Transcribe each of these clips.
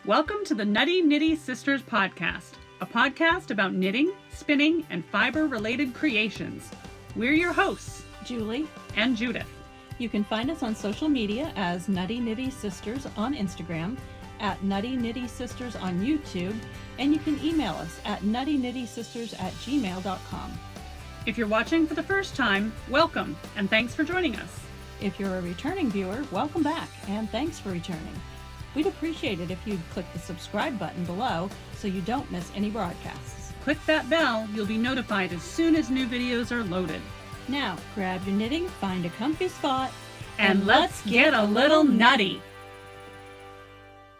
Welcome to the Nutty Knitty Sisters podcast, a podcast about knitting, spinning, and fiber-related creations. We're your hosts, Julie and Judith. You can find us on social media as Nutty Knitty Sisters on Instagram, at Nutty Knitty Sisters on YouTube, and you can email us at nuttyknittysisters@gmail.com. If you're watching for the first time, welcome, and thanks for joining us. If you're a returning viewer, welcome back, and thanks for returning. We'd appreciate it if you'd click the subscribe button below so you don't miss any broadcasts. Click that bell, you'll be notified as soon as new videos are loaded. Now, grab your knitting, find a comfy spot, And let's get a little nutty.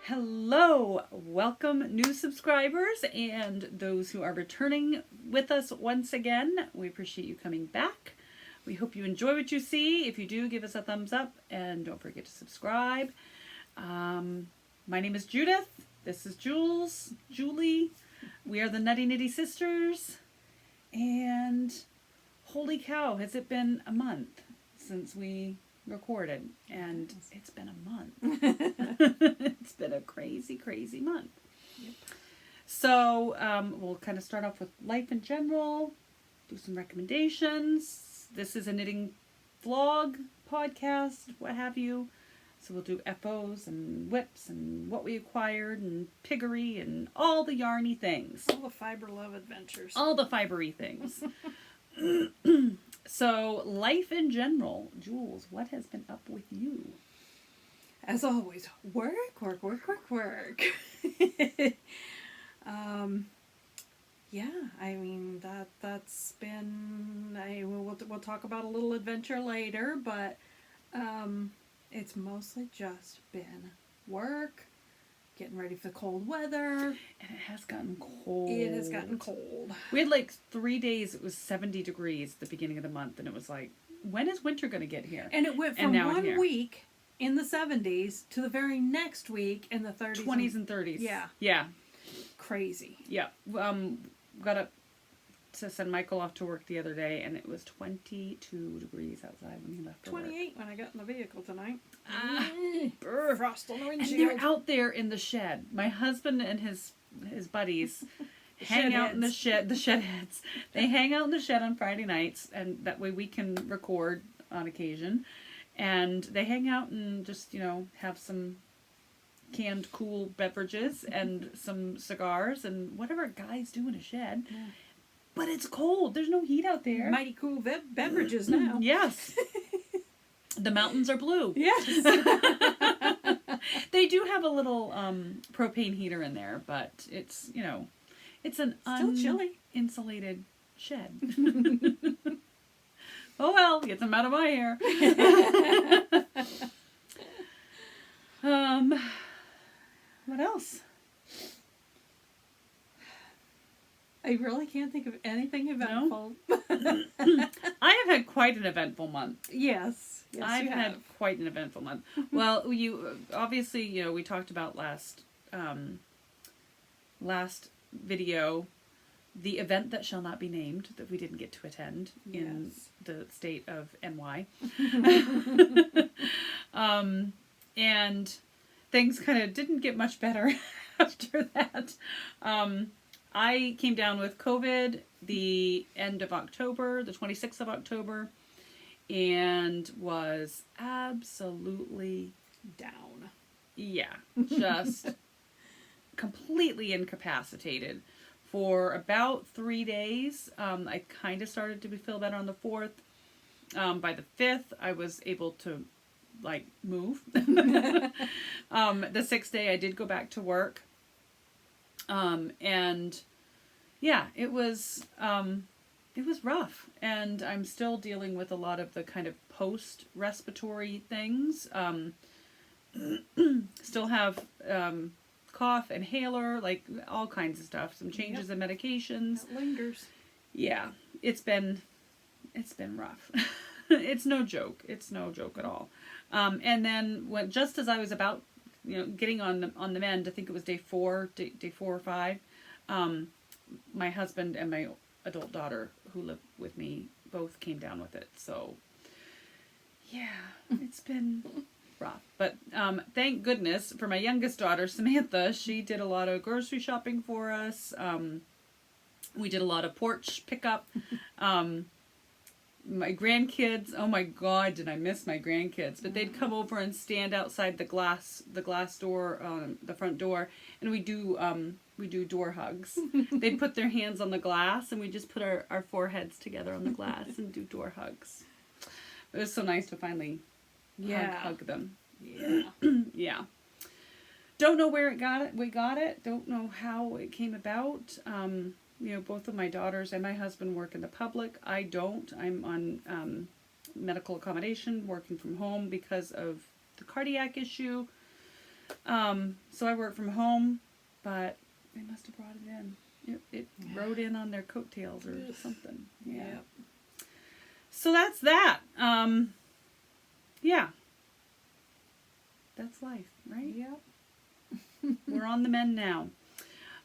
Hello, welcome new subscribers and those who are returning with us once again. We appreciate you coming back. We hope you enjoy what you see. If you do, give us a thumbs up and don't forget to subscribe. My name is Judith. This is Julie. We are the Nutty Knitty Sisters. And holy cow, has it been a month since we recorded? And it's been a month. It's been a crazy month. Yep. So we'll kind of start off with life in general, do some recommendations. This is a knitting vlog, podcast, what have you. So we'll do FOs and whips and what we acquired and piggery and all the yarny things. All the fiber love adventures. All the fibery things. So life in general. Jules, what has been up with you? As always, work. Yeah, I mean that's been. We'll talk about a little adventure later, but it's mostly just been work, getting ready for the cold weather. And it has gotten cold. It has gotten cold. We had like 3 days. It was 70 degrees at the beginning of the month, and it was like, when is winter going to get here? And it went from one week in the 70s to the very next week in the 30s. 20s and 30s. Yeah. Yeah. Crazy. Yeah. Got up to send Michael off to work the other day, and it was 22 degrees outside when he left for 28 when I got in the vehicle tonight. Frost on the And windshield. they're out there in the shed. My husband and his buddies hang out in the shed. The shed heads. They hang out in the shed on Friday nights, and that way we can record on occasion. And they hang out and just, have some canned cool beverages and some cigars and whatever guys do in a shed. Yeah. But it's cold. There's no heat out there. Mighty cool beverages now. Yes. The mountains are blue. Yes. They do have a little propane heater in there, but it's, it's an Still chilly. Insulated shed. Oh well, get them out of my hair. What else? I really can't think of anything eventful. I have had quite an eventful month. Yes. I've had quite an eventful month. Well, you obviously, we talked about last video, the event that shall not be named that we didn't get to attend in the state of NY. And things kind of didn't get much better after that. I came down with COVID the end of October, the 26th of October, and was absolutely down. Yeah, just completely incapacitated for about 3 days. I kind of started to feel better on the 4th. By the 5th, I was able to move. The 6th day, I did go back to work. And yeah, it was rough, and I'm still dealing with a lot of the kind of post-respiratory things. Still have, cough, inhaler, all kinds of stuff, some changes in medications. That lingers. Yeah, it's been rough. It's no joke. It's no joke at all. And then just as I was about, getting on the mend, I think it was day 4 or 5, my husband and my adult daughter who live with me both came down with it. So yeah, it's been rough. But thank goodness for my youngest daughter, Samantha. She did a lot of grocery shopping for us. We did a lot of porch pickup. My grandkids, oh my God, did I miss my grandkids? But they'd come over and stand outside the glass door, the front door, and we do door hugs. They'd put their hands on the glass, and we just put our foreheads together on the glass and do door hugs. It was so nice to finally hug them. Yeah. Yeah. Don't know where we got it. Don't know how it came about. Both of my daughters and my husband work in the public. I don't. I'm on medical accommodation, working from home because of the cardiac issue. So I work from home, but they must have brought it in. It rode in on their coattails or something. Yeah. Yep. So that's that. Yeah. That's life, right? Yep. We're on the mend now.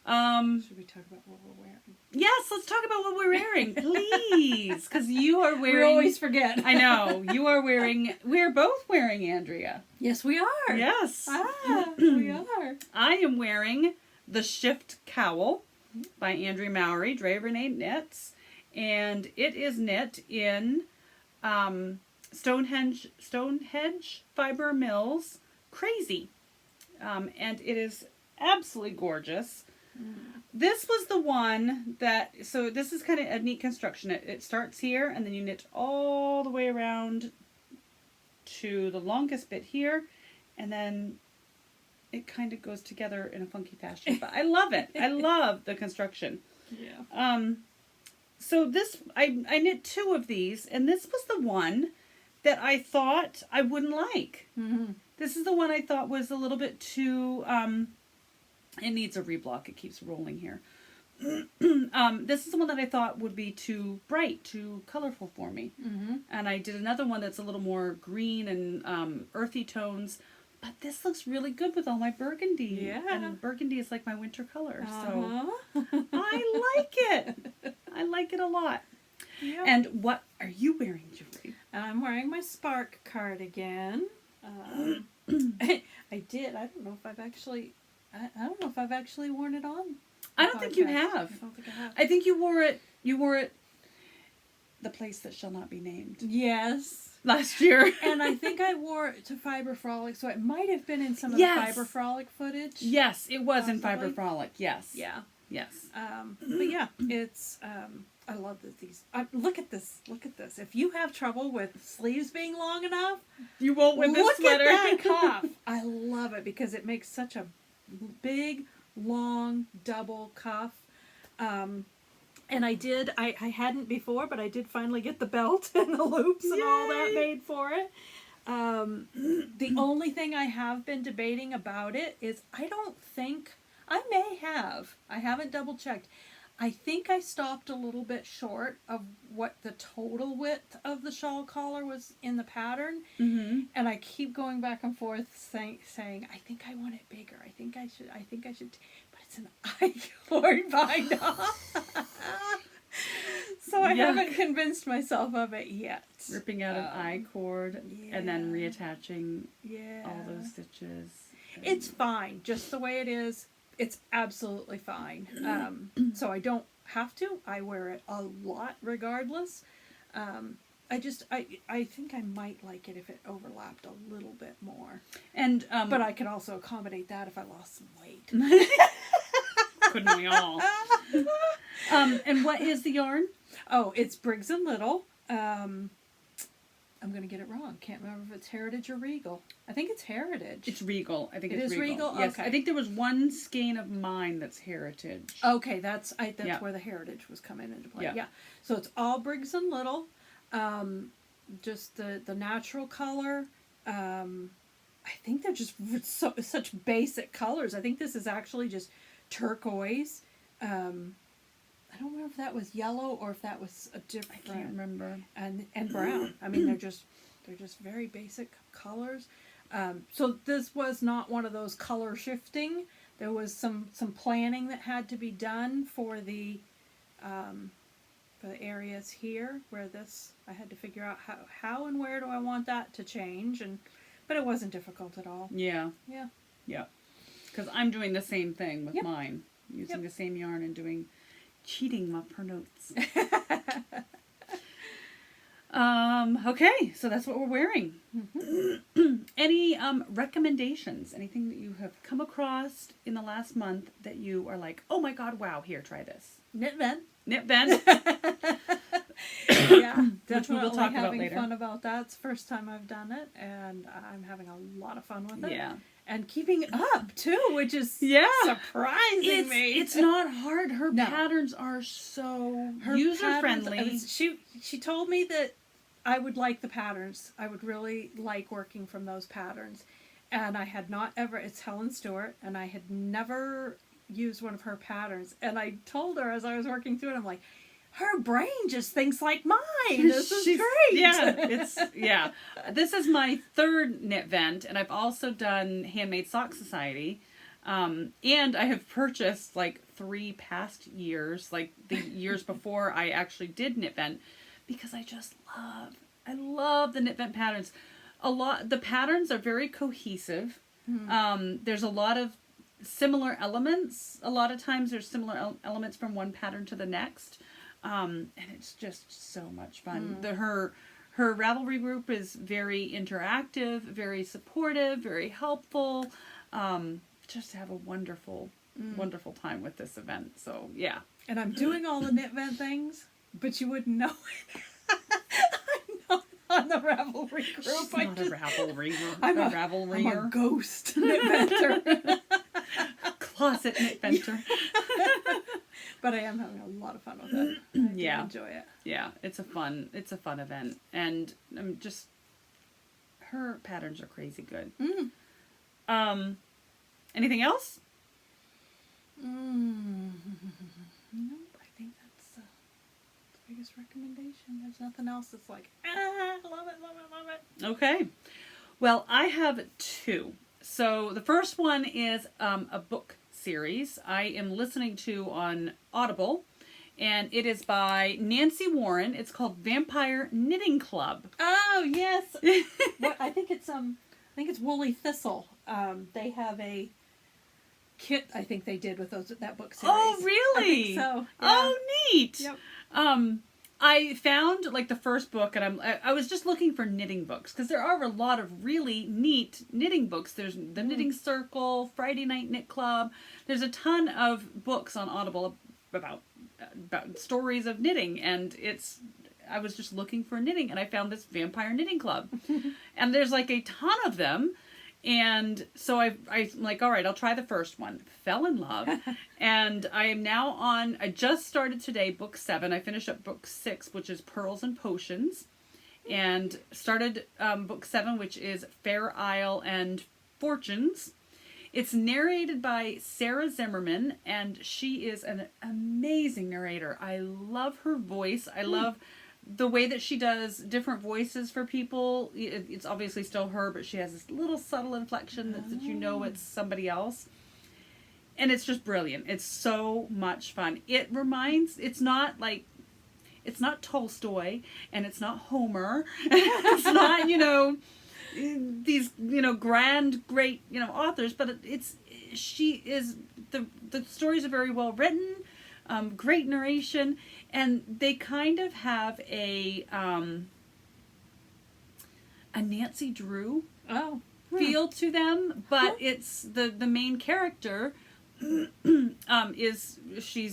Should we talk about what we're wearing? Yes, let's talk about what we're wearing, please. Because you are wearing... We always forget. I know. You are wearing... We're both wearing, Andrea. Yes, we are. Yes. We are. I am wearing the Shift Cowl by Andrea Mowry, Dre Renee Knits. And it is knit in Stonehenge Fiber Mills Crazy. And it is absolutely gorgeous. This was the one that, so this is kind of a neat construction. It starts here, and then you knit all the way around to the longest bit here, and then it kind of goes together in a funky fashion. But I love it. I love the construction. Yeah. So this, I knit 2 of these, and this was the one that I thought I wouldn't like. Mm-hmm. This is the one I thought was a little bit too, it needs a reblock. It keeps rolling here. This is the one that I thought would be too bright, too colorful for me. Mm-hmm. And I did another one that's a little more green and earthy tones. But this looks really good with all my burgundy. Yeah. And burgundy is like my winter color. Uh-huh. So I like it. I like it a lot. Yep. And what are you wearing, Julie? I'm wearing my Spark cardigan. I did. I don't know if I've actually... I don't know if I've actually worn it on. I don't think you podcast. have. I don't think I have. I think you wore it the place that shall not be named Yes. last year. And I think I wore it to Fiber Frolic, so it might have been in some of Yes. the Fiber Frolic footage. Yes, it was in Possibly. Fiber Frolic. Yes. Yeah. Yes. But yeah, it's, I love that these, look at this, If you have trouble with sleeves being long enough, You won't with this look sweater. at that cuff. I love it because it makes such a big, long, double cuff. And I hadn't before, but I did finally get the belt and the loops and all that Yay. made for it. The only thing I have been debating about it is I haven't double checked. I think I stopped a little bit short of what the total width of the shawl collar was in the pattern. Mm-hmm. And I keep going back and forth saying, I think I want it bigger. I think I should, but it's an I-cord bind off. So I Yuck. haven't convinced myself of it yet. Ripping out an I-cord and then yeah. reattaching Yeah. all those stitches. It's fine, just the way it is. It's absolutely fine. So I don't have to. I wear it a lot regardless. I think I might like it if it overlapped a little bit more. And But I could also accommodate that if I lost some weight. couldn't we all? And what is the yarn? Oh, it's Briggs and Little. I'm going to get it wrong. Can't remember if it's Heritage or Regal. I think it's Heritage. It's Regal. I think It it's is Regal? Yes, Okay. I think there was one skein of mine that's Heritage. Okay, that's Yeah. where the Heritage was coming into play. Yeah. Yeah. So it's all Briggs and Little. Just the natural color. I think they're just such basic colors. I think this is actually just turquoise. I don't remember if that was yellow or if that was a different. I can't remember. And brown. I mean, they're just very basic colors. So this was not one of those color shifting. There was some planning that had to be done for the areas here where this I had to figure out how and where do I want that to change, and But it wasn't difficult at all. Yeah. Yeah. Yeah. Because I'm doing the same thing with Yep. mine. Using Yep. the same yarn and cheating up her notes. Okay, so that's what we're wearing. Mm-hmm. Any recommendations? Anything that you have come across in the last month that you are like, oh my god, wow, here, try this. Knit Ven. Knit Ven. Yeah, Which we will definitely talk about having later. fun about that. It's the first time I've done it, and I'm having a lot of fun with it. Yeah. And keeping up too, which is Yeah. surprising me. It's not hard. Her No. patterns are so Her user patterns- friendly. she told me that I would like the patterns. I would really like working from those patterns. And I had not ever, it's Helen Stewart, and I had never used one of her patterns. And I told her as I was working through it, I'm like, her brain just thinks like mine. This is She's- great. Yeah. This is my third knit vent, and I've also done Handmade Sock Society. And I have purchased like 3 past years, like the years before I actually did knit vent, because I love the knit vent patterns. The patterns are very cohesive. There's a lot of similar elements. A lot of times there's similar elements from one pattern to the next. And it's just so much fun. Her Ravelry group is very interactive, very supportive, very helpful. Just have a wonderful time with this event. So yeah. And I'm doing all the Knit Vent things, but you wouldn't know it. I'm not on the Ravelry group. She's not a Ravelry. I'm a Ravelry. ghost knit venter. Closet knit venter. But I am having a lot of fun with it. I do Yeah. enjoy it. Yeah, it's a fun event, and her patterns are crazy good. Anything else? No, I think that's the biggest recommendation. There's nothing else that's like, love it. Okay. Well, I have 2. So the first one is a book series I am listening to on Audible, and it is by Nancy Warren. It's called Vampire Knitting Club. Oh yes. I think it's Woolly Thistle. They have a kit. I think they did with that book series. Oh, really? I think so. Yeah. Oh, neat. Yep. I found like the first book, and I was just looking for knitting books because there are a lot of really neat knitting books. There's the Knitting Circle, Friday Night Knit Club. There's a ton of books on Audible about stories of knitting, and I was just looking for knitting, and I found this Vampire Knitting Club, and there's like a ton of them. And so I'm like, all right, I'll try the first one. Fell in love. And I am now I just started today, book 7. I finished up book 6, which is Pearls and Potions. And started book 7, which is Fair Isle and Fortunes. It's narrated by Sarah Zimmerman, and she is an amazing narrator. I love her voice. I love the way that she does different voices for people. It's obviously still her, but she has this little subtle inflection that you know it's somebody else. And it's just brilliant. It's so much fun. It's not Tolstoy, and it's not Homer. It's not, these, grand, great, authors, but the stories are very well written, great narration, and they kind of have a Nancy Drew feel to them, but it's the main character she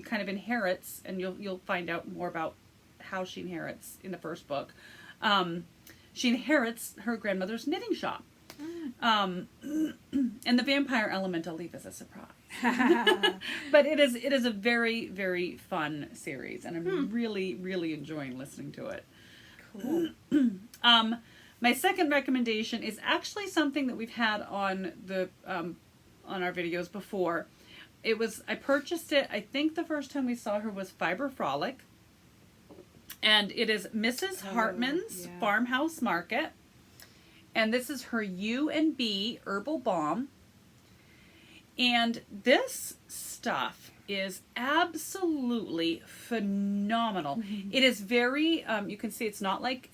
kind of inherits, and you'll find out more about how she inherits in the first book. She inherits her grandmother's knitting shop. And the vampire element I'll leave as a surprise. But it is a very, very fun series, and I'm really, really enjoying listening to it. Cool. My second recommendation is actually something that we've had on on our videos before. I purchased it, I think the first time we saw her was Fiber Frolic. And it is Mrs. Hartman's Farmhouse Market. And this is her U&B Herbal Balm. And this stuff is absolutely phenomenal. It is very you can see it's not like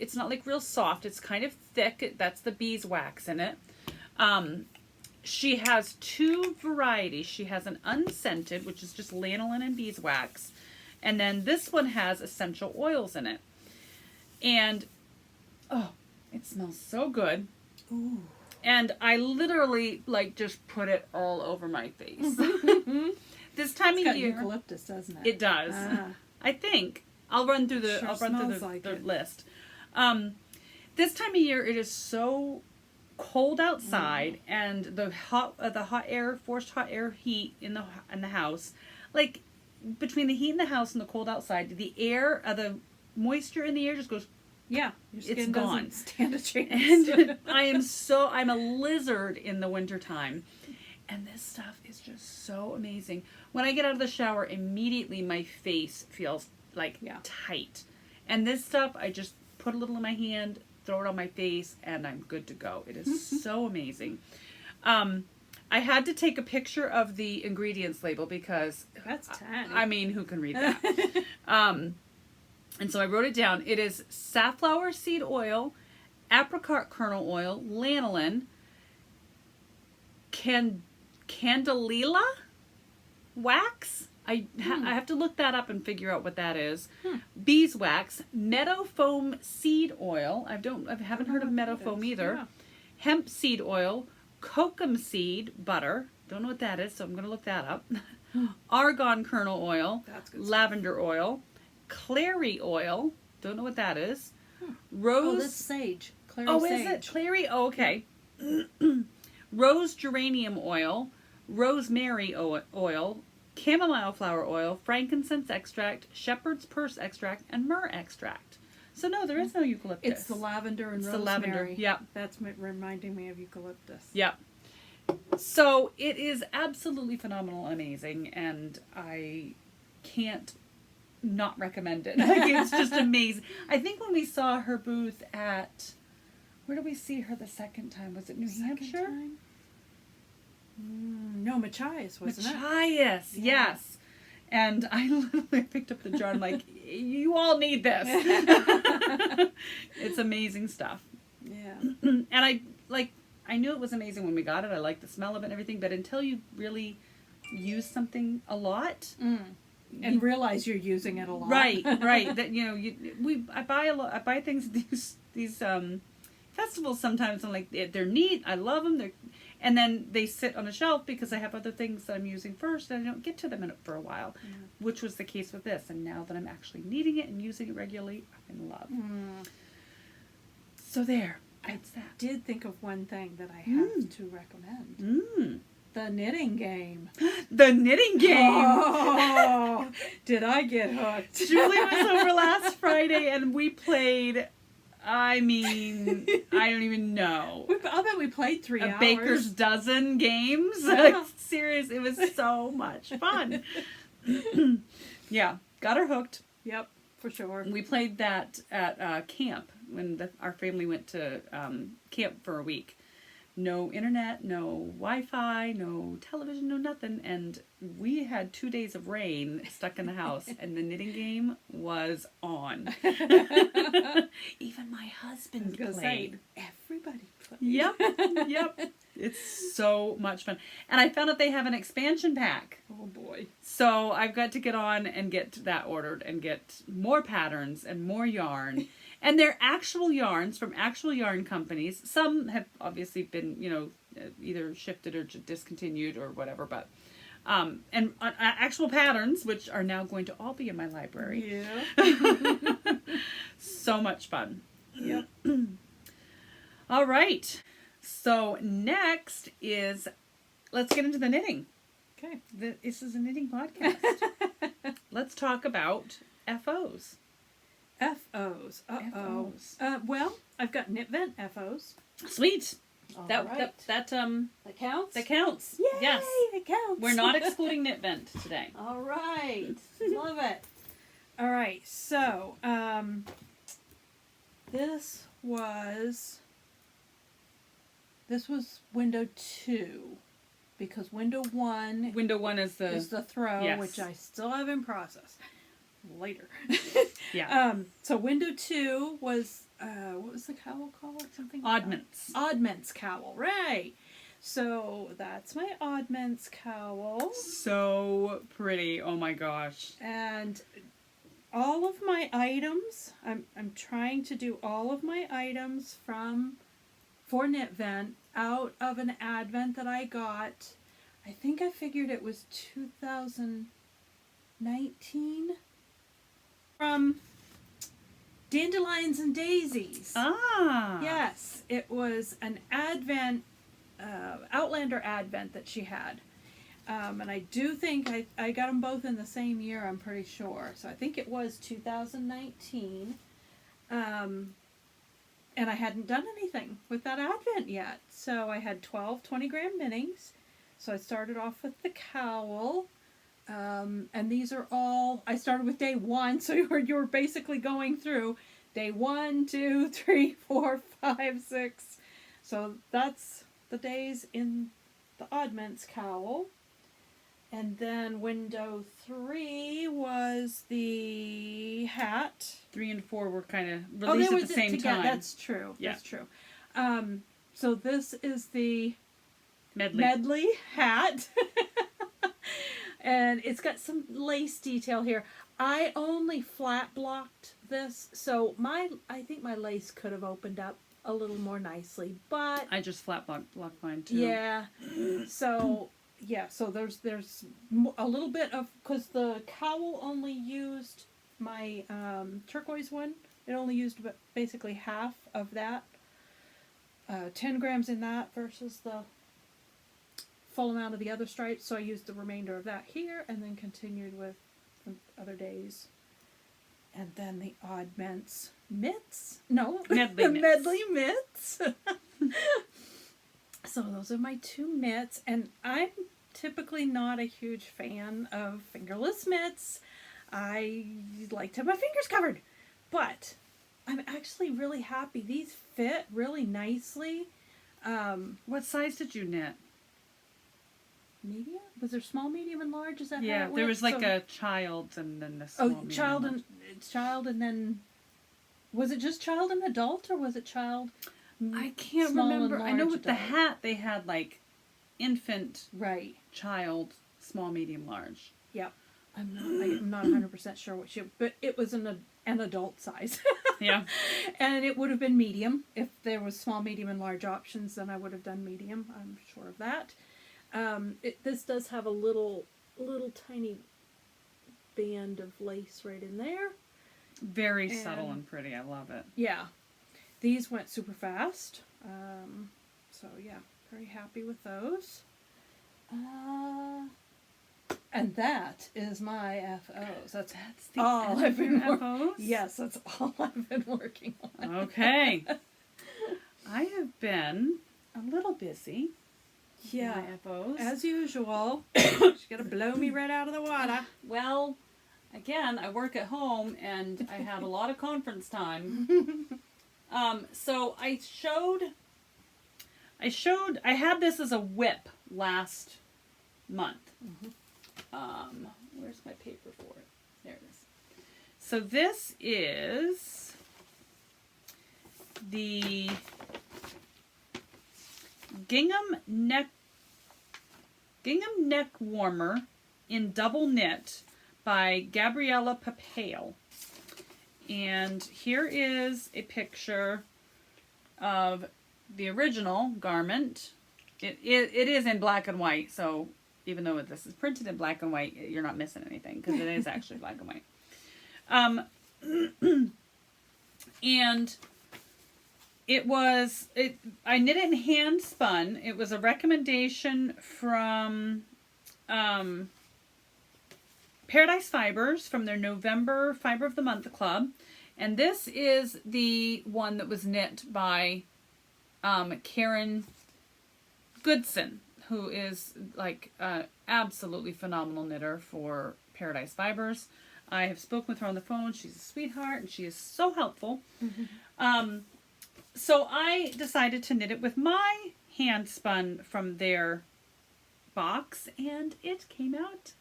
real soft. It's kind of thick. That's the beeswax in it. She has two varieties. She has an unscented, which is just lanolin and beeswax, and then this one has essential oils in it. And oh, it smells so good. Ooh. And I literally like just put it all over my face. This time It's of got year, eucalyptus, doesn't it? it does. Ah. I think I'll run through the Sure smells like the it. list. This time of year, it is so cold outside, and the hot air, forced hot air heat in the house, like between the heat in the house and the cold outside, the air, the moisture in the air just goes. Yeah, your It's skin gone. doesn't stand a chance. And I'm a lizard in the wintertime. And this stuff is just so amazing. When I get out of the shower, immediately my face feels like tight. And this stuff, I just put a little in my hand, throw it on my face, and I'm good to go. It is so amazing. I had to take a picture of the ingredients label because That's tiny. I mean, who can read that? And so I wrote it down. It is safflower seed oil, apricot kernel oil, lanolin, candelilla wax. I have to look that up and figure out what that is. Beeswax, meadow foam seed oil. I haven't heard of meadow foam either. Yeah. Hemp seed oil, kokum seed butter. Don't know what that is, so I'm going to look that up. Argan kernel oil, That's good stuff. lavender oil, clary oil. Don't know what that is. Oh, Rose. that's sage. Clary Oh, sage. is it clary? Oh, okay. Rose geranium oil, rosemary oil, chamomile flower oil, frankincense extract, shepherd's purse extract, and myrrh extract. So no, there is no eucalyptus. It's the lavender and It's rosemary. the lavender, yep. That's reminding me of eucalyptus. Yep. So it is absolutely phenomenal, amazing, and I can't not recommend it. Like, it's just amazing. I think when we saw her booth at, where did we see her the second time? Was it New Hampshire? Time? No, Machias, wasn't it? Machias, yes. And I literally picked up the jar. I'm like, you all need this. It's amazing stuff. Yeah. And I knew it was amazing when we got it. I liked the smell of it and everything. But until you really use something a lot, And realize you're using it a lot. right. That I buy things at these festivals sometimes. I'm like, they're neat. I love them. And then they sit on a shelf because I have other things that I'm using first, and I don't get to them for a while, which was the case with this. And now that I'm actually needing it and using it regularly, I'm in love. So there. That's that. I did think of one thing that I have to recommend. The knitting game. The knitting game. Oh, did I get hooked? Julie was over last Friday, and we played. I mean, I don't even know. I bet we played 3 hours. A baker's dozen games. Yeah. Like, serious. It was so much fun. Yeah, got her hooked. Yep, for sure. We played that at camp when our family went to camp for a week. No internet, no Wi-Fi, no television, no nothing. And we had 2 days of rain stuck in the house, and the knitting game was on. Even my husband played. Everybody played. Yep. It's so much fun. And I found out they have an expansion pack. Oh boy. So I've got to get on and get that ordered and get more patterns and more yarn. And they're actual yarns from actual yarn companies. Some have obviously been, either shifted or discontinued or whatever. But and actual patterns, which are now going to all be in my library. Yeah. So much fun. Yep. All right. So next is, let's get into the knitting. Okay. This is a knitting podcast. Let's talk about FOs. FOs. Uh-oh. FOs. Well, I've got KnitVent FOs. Sweet. All That right. that counts? that counts. Yay, Yes. it counts. We're not excluding KnitVent today. All right. Love it. All right. So, this was window 2. because window 1 Window 1 is the throw, yes. which I still have in process. Later. Yeah. So window 2 was what was the cowl called? Something. Oddments. Oddments cowl, right? So that's my Oddments cowl, So pretty. Oh my gosh. and all of my items. I'm trying to do all of my items for Knit Vent out of an advent that I got. I think I figured it was 2019 from Dandelions and Daisies. Ah. Yes, it was an advent, Outlander advent that she had. And I do think I got them both in the same year, I'm pretty sure. So I think it was 2019. And I hadn't done anything with that advent yet. So I had 12 20-gram minnings. So I started off with the cowl. And these are all, I started with day 1, so you're basically going through day 1, 2, 3, 4, 5, 6. So that's the days in the Oddments cowl. And then window 3 was the hat. 3 and 4 were kind of released at the same time. That's true. Yeah. That's true. So this is the Medley hat. And it's got some lace detail here. I only flat blocked this, so I think my lace could have opened up a little more nicely, but I just flat blocked mine too. yeah. So there's a little bit of, because the cowl only used my turquoise one. It only used basically half of that. 10 grams in that versus the full amount of the other stripes, so I used the remainder of that here, and then continued with the other days. And then the Oddments mitts. No, Medley mitts. Medley mitts. So those are my 2 mitts, and I'm typically not a huge fan of fingerless mitts. I like to have my fingers covered, but I'm actually really happy. These fit really nicely. What size did you knit? Medium? Was there small, medium, and large? Is that how Yeah, it there went? was like So- a child and then a small. medium, child large. and then, was it just child and adult, or was it child? I can't small and remember. I know large with the adult? hat they had like infant, Right. child, small, medium, large. Yep. I'm not 100% sure what but it was an adult size. Yeah. And it would have been medium. If there was small, medium, and large options, then I would have done medium. I'm sure of that. This does have a little tiny band of lace right in there. Very subtle and pretty. I love it. Yeah. These went super fast. So yeah, very happy with those. And that is my FOs. That's the all end I've of your been FOs? Yes, that's all I've been working on. Okay. I have been a little busy. Yeah. My FOs. As usual, she's gonna blow me right out of the water. Well, again, I work at home and I had a lot of conference time. So I had this as a whip last month. Where's my paper for it? There it is. So this is the gingham neck warmer in double knit by Gabriella Papale. And here is a picture of the original garment. It is in black and white, so even though this is printed in black and white, you're not missing anything because it is actually black and white. And I knit it in hand spun. It was a recommendation from Paradise Fibers from their November Fiber of the Month Club. And this is the one that was knit by Karen Goodson, who is like absolutely phenomenal knitter for Paradise Fibers. I have spoken with her on the phone. She's a sweetheart and she is so helpful. Mm-hmm. So I decided to knit it with my hand spun from their box, and it came out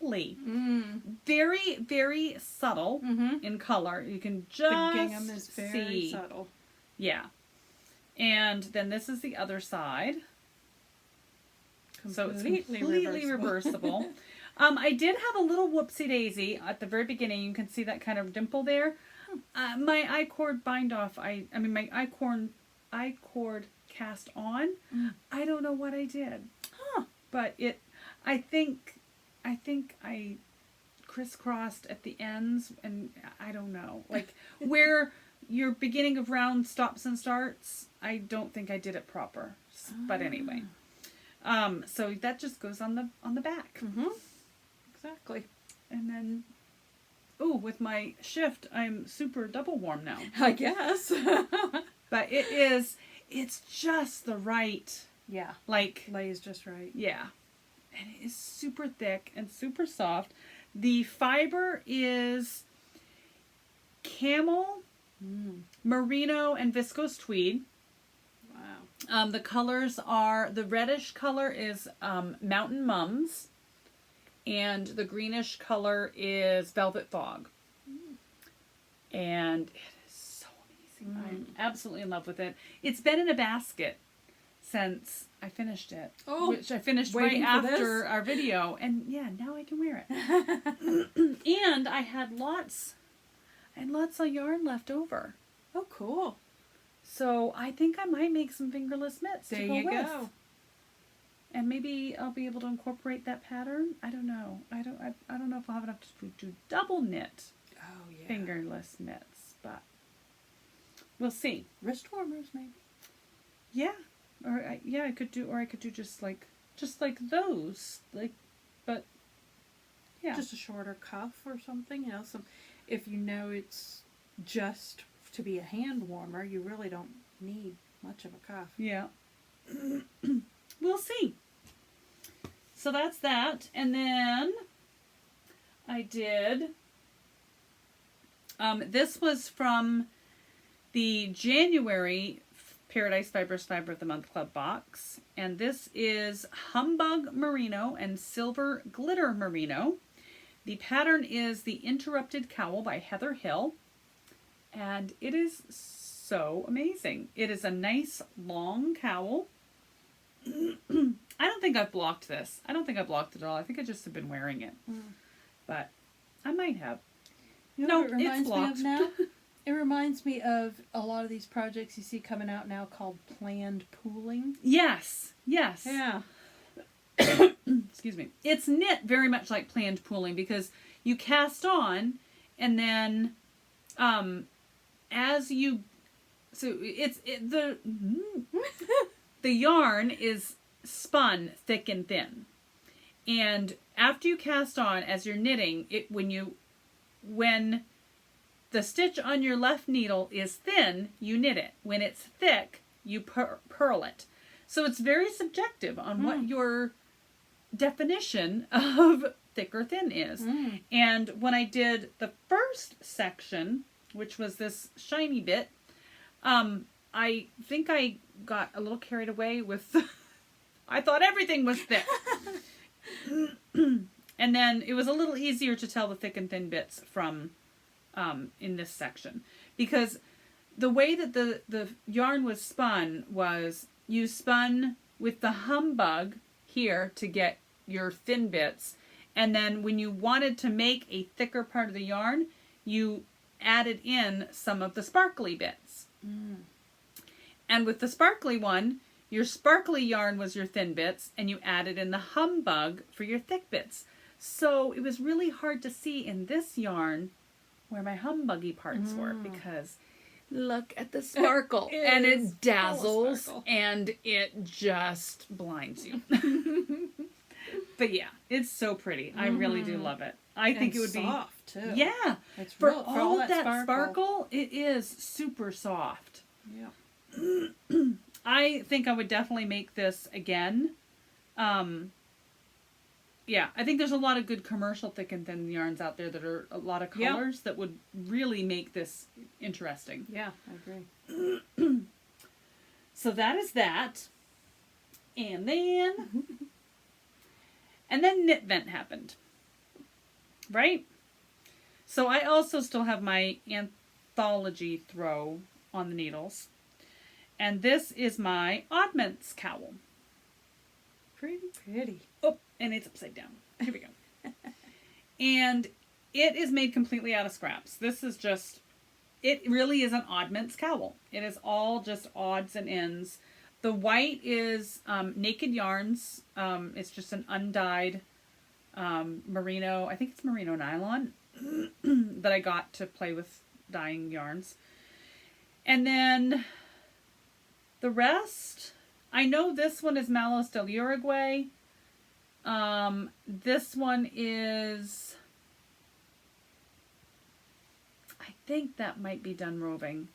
lovely. Mm. Very, very subtle Mm-hmm. in color. You can The just gingham is very see. subtle. Yeah. And then this is the other side. So it's completely reversible. I did have a little whoopsie daisy at the very beginning. You can see that kind of dimple there. My I-cord bind off, my I-cord cast on. I don't know what I did. But I think I crisscrossed at the ends, and I don't know. Like where your beginning of round stops and starts, I don't think I did it proper. But anyway. So that just goes on the back. Mm-hmm. Exactly. And then, with my shift, I'm super double warm now. I guess. But it's just the right, Yeah. like, Lays just right. yeah. And it is super thick and super soft. The fiber is camel, merino, and viscose tweed. Wow. The colors are, the reddish color is Mountain Mums, and the greenish color is Velvet Fog. And it is so amazing. I'm absolutely in love with it. It's been in a basket since I finished it, which I finished right waiting for after this? our video. And yeah, now I can wear it. And I had lots of yarn left over. Oh, cool. So I think I might make some fingerless mitts There to go you with. go. And maybe I'll be able to incorporate that pattern. I don't know. I don't know if I'll have enough to do double knit Oh, yeah. fingerless mitts, but we'll see. Wrist warmers, maybe. Yeah. I could do just like those, like, but yeah. Just a shorter cuff or something. You know, if you know it's just to be a hand warmer, you really don't need much of a cuff. Yeah. We'll see. So that's that. And then I did, this was from the January Paradise Fibers Fiber of the Month Club box. And this is Humbug Merino and Silver Glitter Merino. The pattern is the Interrupted Cowl by Heather Hill. And it is so amazing. It is a nice long cowl. I don't think I've blocked this. I don't think I've blocked it at all. I think I just have been wearing it. But I might have. You know what No, it it's reminds me blocked. of now? It reminds me of a lot of these projects you see coming out now called planned pooling. Yes. Yes. Yeah. Excuse me. It's knit very much like planned pooling because you cast on and then the yarn is spun thick and thin. And after you cast on, as you're knitting, when the stitch on your left needle is thin, you knit it. When it's thick, you purl it. So it's very subjective on what your definition of thick or thin is. And when I did the first section, which was this shiny bit, I think I got a little carried away with I thought everything was thick. And then it was a little easier to tell the thick and thin bits from in this section. Because the way that the yarn was spun was you spun with the humbug here to get your thin bits. And then when you wanted to make a thicker part of the yarn, you added in some of the sparkly bits. And with the sparkly one, your sparkly yarn was your thin bits, and you added in the humbug for your thick bits. So it was really hard to see in this yarn where my humbuggy parts were, because look at the sparkle. And it dazzles, and it just blinds you. But yeah, it's so pretty. I really do love it. I think it would soft be too. Yeah. It's For real, all that sparkle, it is super soft. Yeah. I think I would definitely make this again. Yeah, I think there's a lot of good commercial thick and thin yarns out there that are a lot of colors that would really make this interesting. Yeah, I agree. So that is that. And then And then Knit Vent happened. Right? So I also still have my Anthology throw on the needles. And this is my Oddments cowl. Pretty. Oh, and it's upside down. Here we go. And it is made completely out of scraps. This is just, it really is an Oddments cowl. It is all just odds and ends. The white is Naked Yarns. It's just an undyed merino, I think it's merino nylon that I got to play with dyeing yarns. And then the rest, I know this one is Malos del Uruguay. This one is, I think that might be Done Roving.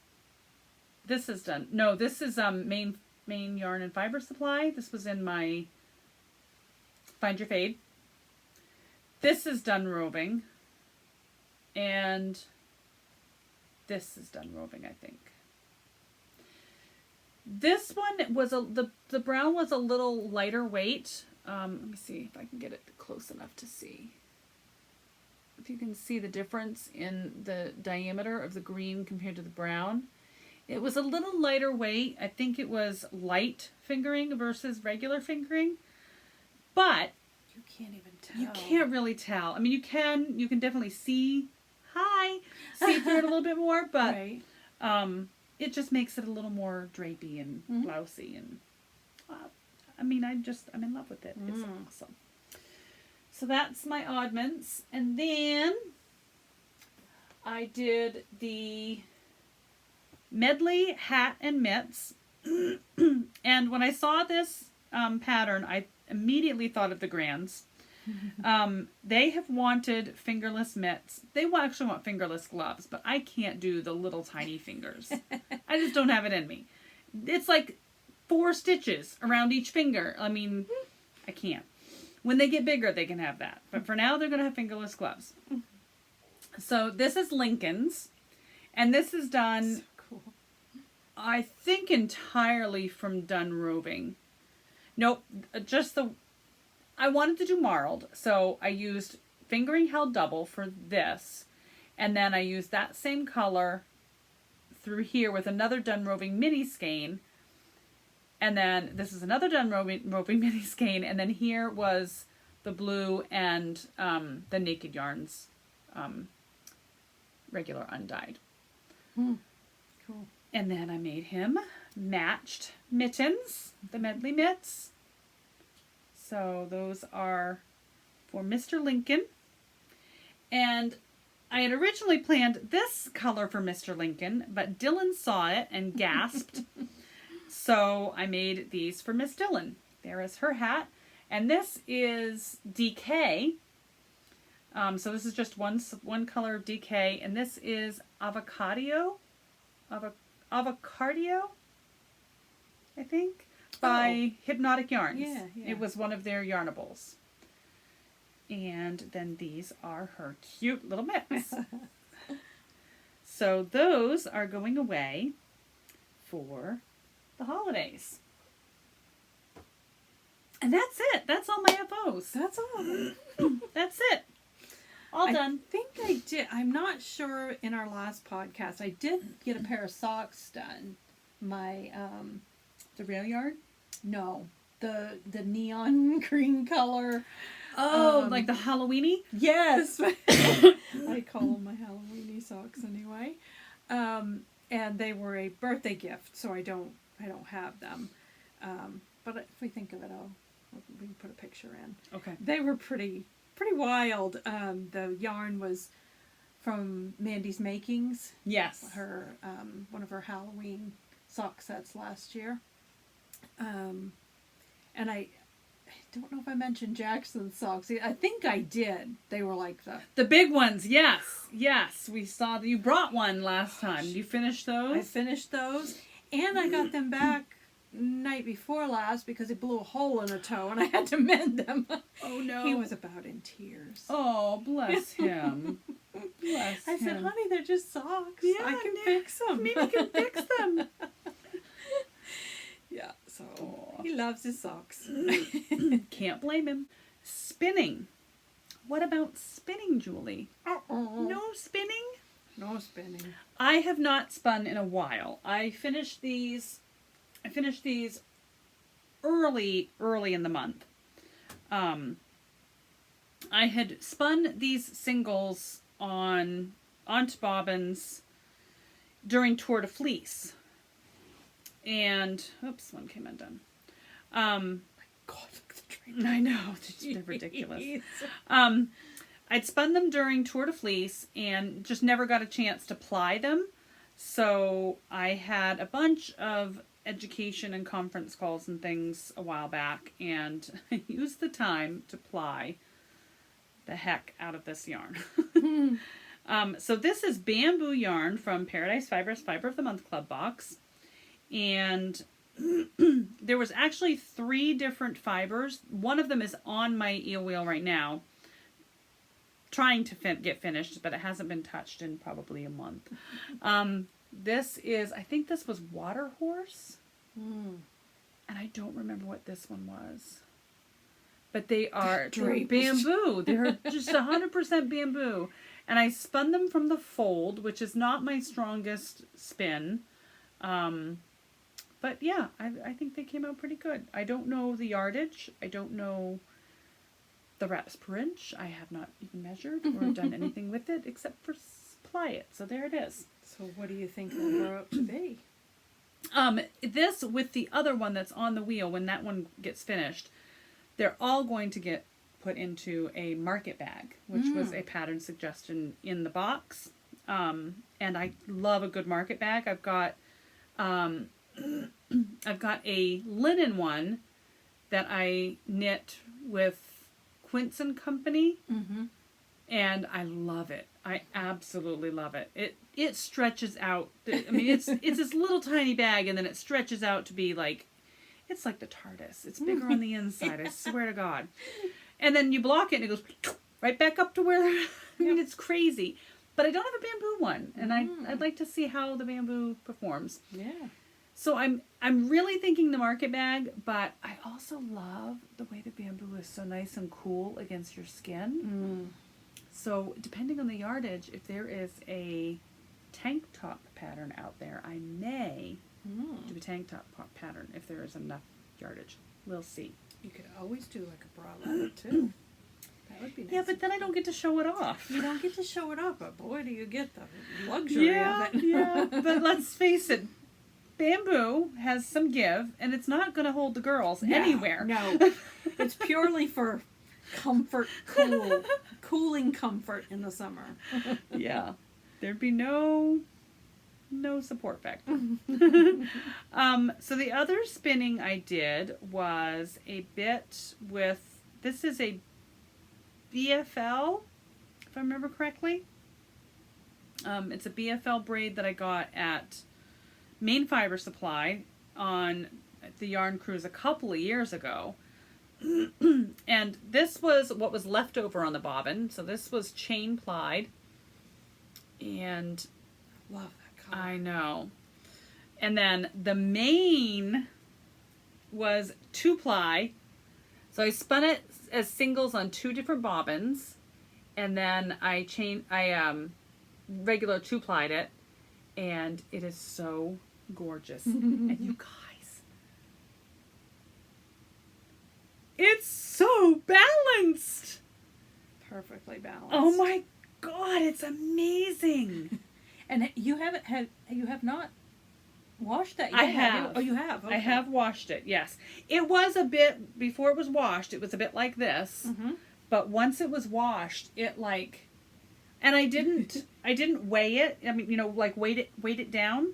This is done. No, this is Main Yarn and Fiber Supply. This was in my Find Your Fade. This is Done Roving. And this is Done Roving, I think. This one was the brown was a little lighter weight. Let me see if I can get it close enough to see. If you can see the difference in the diameter of the green compared to the brown. It was a little lighter weight. I think it was light fingering versus regular fingering. But You can't even tell. you can't really tell. I mean, you can definitely see through it a little bit more, but Right. It just makes it a little more drapey and blousey, and I'm in love with it. It's awesome. So that's my Oddments, and then I did the Medley hat and mitts, and when I saw this pattern, I immediately thought of the Grands. They have wanted fingerless mitts. They actually want fingerless gloves, but I can't do the little tiny fingers. I just don't have it in me. It's like 4 stitches around each finger. I mean, I can't. When they get bigger, they can have that. But for now, they're going to have fingerless gloves. So this is Lincoln's, and this is done, So cool. I think, entirely from Done Roving. Nope, I wanted to do marled, so I used fingering held double for this, and then I used that same color through here with another Done Roving mini skein, and then this is another Done Roving mini skein, and then here was the blue and the Naked Yarns regular undyed. Cool. And then I made him matched mittens, the Medley mitts. So those are for Mr. Lincoln. And I had originally planned this color for Mr. Lincoln, but Dylan saw it and gasped. So I made these for Miss Dylan. There is her hat. And this is DK. So this is just one color of DK. And this is Avocado, I think, by Hypnotic Yarns. Yeah. It was one of their yarnables. And then these are her cute little mitts. So those are going away for the holidays. And that's it. That's all my FOs. That's all. That's it. All done. I think I did. I'm not sure in our last podcast. I did get a pair of socks done. My, The rail yard? no, the neon green color. Oh, like the Halloweeny? Yes. I call them my Halloweeny socks anyway. And they were a birthday gift, so I don't have them. But if we think of it, we can put a picture in. Okay. They were pretty wild. The yarn was from Mandy's Makings. Yes. Her one of her Halloween sock sets last year. And I don't know if I mentioned Jackson's socks. I think I did. They were like The big ones, yes. Yes. We saw that you brought one last time. You finished those? I finished those, and I got them back night before last because it blew a hole in a toe and I had to mend them. Oh no. He was about in tears. Oh, bless him. Bless I him. said, honey, they're just socks. Yeah, I can yeah. fix them. Maybe you can fix them. Yeah, so Aw. he loves his socks. Can't blame him. spinning. What about spinning, Julie? Uh-oh. No spinning? No spinning. I have not spun in a while. I finished these early in the month. I had spun these singles onto bobbins during Tour de Fleece. And oops, one came undone. God, look at the train. I know, they're ridiculous. I'd spun them during Tour de Fleece and just never got a chance to ply them. So I had a bunch of education and conference calls and things a while back, and I used the time to ply the heck out of this yarn. So this is bamboo yarn from Paradise Fibers Fiber of the Month Club box. And there was actually 3 different fibers. One of them is on my eel wheel right now, trying to get finished, but it hasn't been touched in probably a month. This is, I think this was Water Horse. And I don't remember what this one was. But they're bamboo. They're just 100% bamboo. And I spun them from the fold, which is not my strongest spin. But yeah, I think they came out pretty good. I don't know the yardage. I don't know the wraps per inch. I have not even measured or done anything with it except for supply it. So there it is. So what do you think they'll grow up to be? This with the other one that's on the wheel, when that one gets finished, they're all going to get put into a market bag, which was a pattern suggestion in the box. And I love a good market bag. I've got a linen one that I knit with Quince and Company, and I love it. I absolutely love it. It stretches out. I mean, it's this little tiny bag, and then it stretches out to be like, it's like the TARDIS. It's bigger on the inside. I swear to God. And then you block it, and it goes right back up to where. I mean, it's crazy. But I don't have a bamboo one, and I'd like to see how the bamboo performs. Yeah. So I'm really thinking the market bag, but I also love the way the bamboo is so nice and cool against your skin. So depending on the yardage, if there is a tank top pattern out there, I may do a tank top pattern if there is enough yardage. We'll see. You could always do like a bralette too. That would be nice. Yeah, but then I don't get to show it off. You don't get to show it off, but boy, do you get the luxury of it. Yeah, but let's face it. Bamboo has some give, and it's not going to hold the girls anywhere. No, it's purely for comfort, cooling comfort in the summer. Yeah, there'd be no support factor. So the other spinning I did was a bit with, this is a BFL, if I remember correctly. It's a BFL braid that I got at Main Fiber Supply on the yarn cruise a couple of years ago. And this was what was left over on the bobbin. So this was chain plied. And Love that color. I know. And then the main was 2-ply. So I spun it as singles on 2 different bobbins. And then I regular 2-plied it. And it is so gorgeous. And you guys, it's so balanced. Perfectly balanced. Oh my God, it's amazing. And you have not washed that yet? I have. Oh, you have? Okay. I have washed it, yes. It was a bit, before it was washed, it was a bit like this. But once it was washed, it like, and I didn't weigh it. I mean, like weight it down.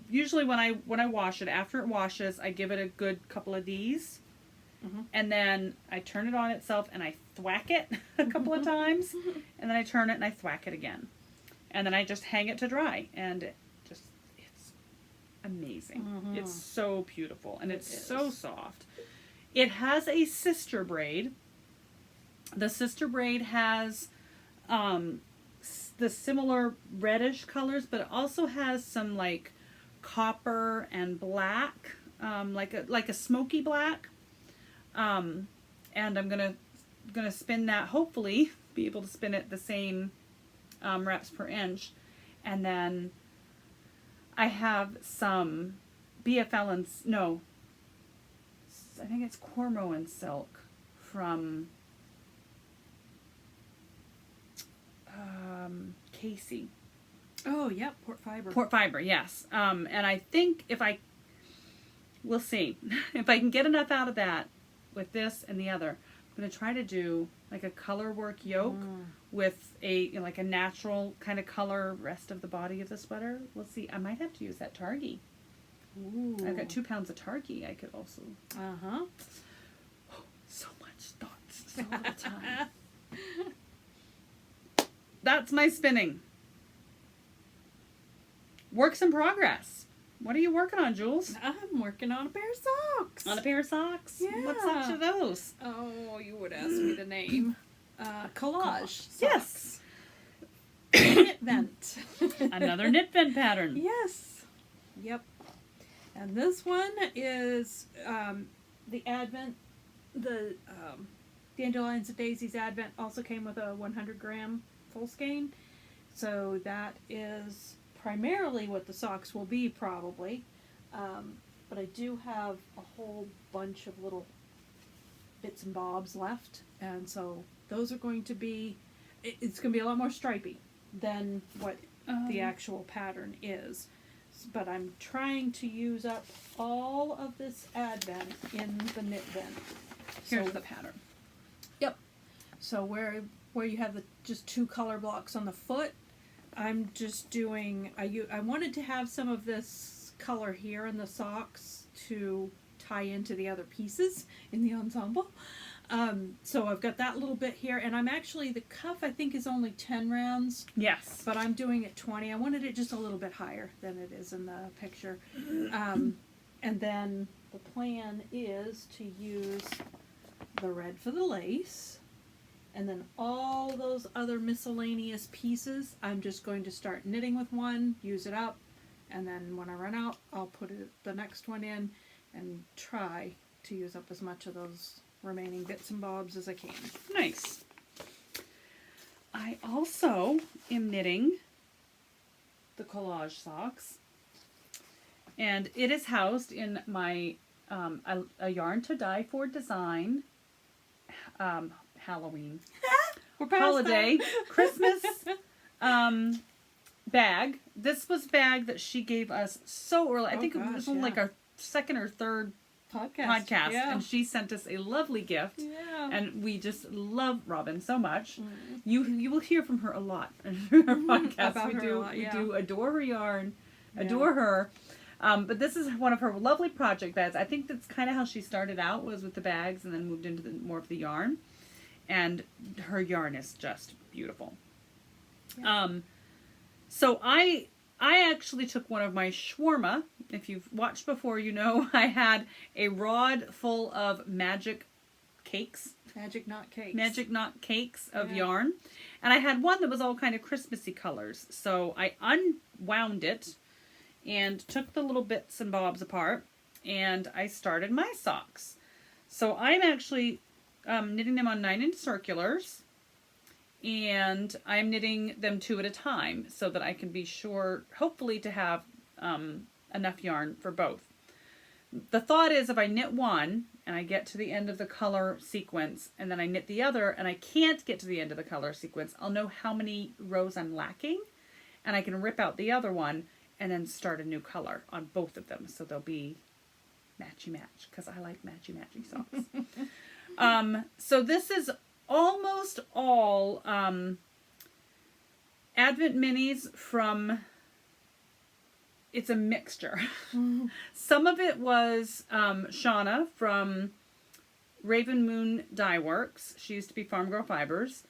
Usually when I wash it, after it washes, I give it a good couple of Ds. And then I turn it on itself and I thwack it a couple of times. And then I turn it and I thwack it again. And then I just hang it to dry. And it's amazing. It's so beautiful. And it's so soft. It has a sister braid. The sister braid has the similar reddish colors, but it also has some like copper and black, like a smoky black. And I'm gonna spin that, hopefully be able to spin it the same reps per inch. And then I have some BFL and no, I think it's Cormoran silk from Casey. Oh, yep, Port Fiber. Port Fiber, yes. And I think we'll see if I can get enough out of that with this and the other. I'm going to try to do like a color work yoke with like a natural kind of color rest of the body of the sweater. We'll see. I might have to use that Targhee. Ooh. I've got 2 pounds of Targhee. I could also. So much thoughts, so little time. That's my spinning. Works in progress. What are you working on, Jules? I'm working on a pair of socks. On a pair of socks? Yeah. What socks are those? Oh, you would ask me the name. Collage socks. Yes. Knit vent. Another knit vent pattern. Yes. Yep. And this one is the Advent, the Dandelions and Daisies Advent also came with a 100 gram full skein. So that is primarily what the socks will be, probably. But I do have a whole bunch of little bits and bobs left. And so those are going to be, it's going to be a lot more stripy than what the actual pattern is. But I'm trying to use up all of this Advent in the knit vent. Here's the pattern. Yep. So where you have just 2 color blocks on the foot, I'm just doing, I wanted to have some of this color here in the socks to tie into the other pieces in the ensemble. So I've got that little bit here, and I'm actually, the cuff I think is only 10 rounds. Yes. But I'm doing it 20. I wanted it just a little bit higher than it is in the picture. And then the plan is to use the red for the lace. And then all those other miscellaneous pieces, I'm just going to start knitting with one, use it up, and then when I run out, I'll put the next one in and try to use up as much of those remaining bits and bobs as I can. Nice. I also am knitting the collage socks, and it is housed in my a Yarn to Die For design Halloween holiday Christmas bag. This was a bag that she gave us so early. I think it was only like our second or third podcast. Yeah. And she sent us a lovely gift. Yeah. And we just love Robin so much. You will hear from her a lot in our podcast. About her a lot, yeah. We do adore her yarn, adore her. But this is one of her lovely project bags. I think that's kind of how she started out, was with the bags, and then moved into more of the yarn. And her yarn is just beautiful. Yeah. So I actually took one of my shawarma. If you've watched before, you know I had a rod full of magic cakes. Magic knot cakes. Magic knot cakes of yarn. And I had one that was all kind of Christmassy colors. So I unwound it and took the little bits and bobs apart, and I started my socks. So I'm actually knitting them on 9-inch circulars, and I'm knitting them 2 at a time so that I can be sure, hopefully, to have enough yarn for both. The thought is, if I knit one and I get to the end of the color sequence, and then I knit the other and I can't get to the end of the color sequence, I'll know how many rows I'm lacking, and I can rip out the other one and then start a new color on both of them, so they'll be matchy-match, because I like matchy-matchy socks. So this is almost all Advent minis from, it's a mixture. Some of it was Shauna from Raven Moon Dye Works. She used to be Farm Girl Fibers.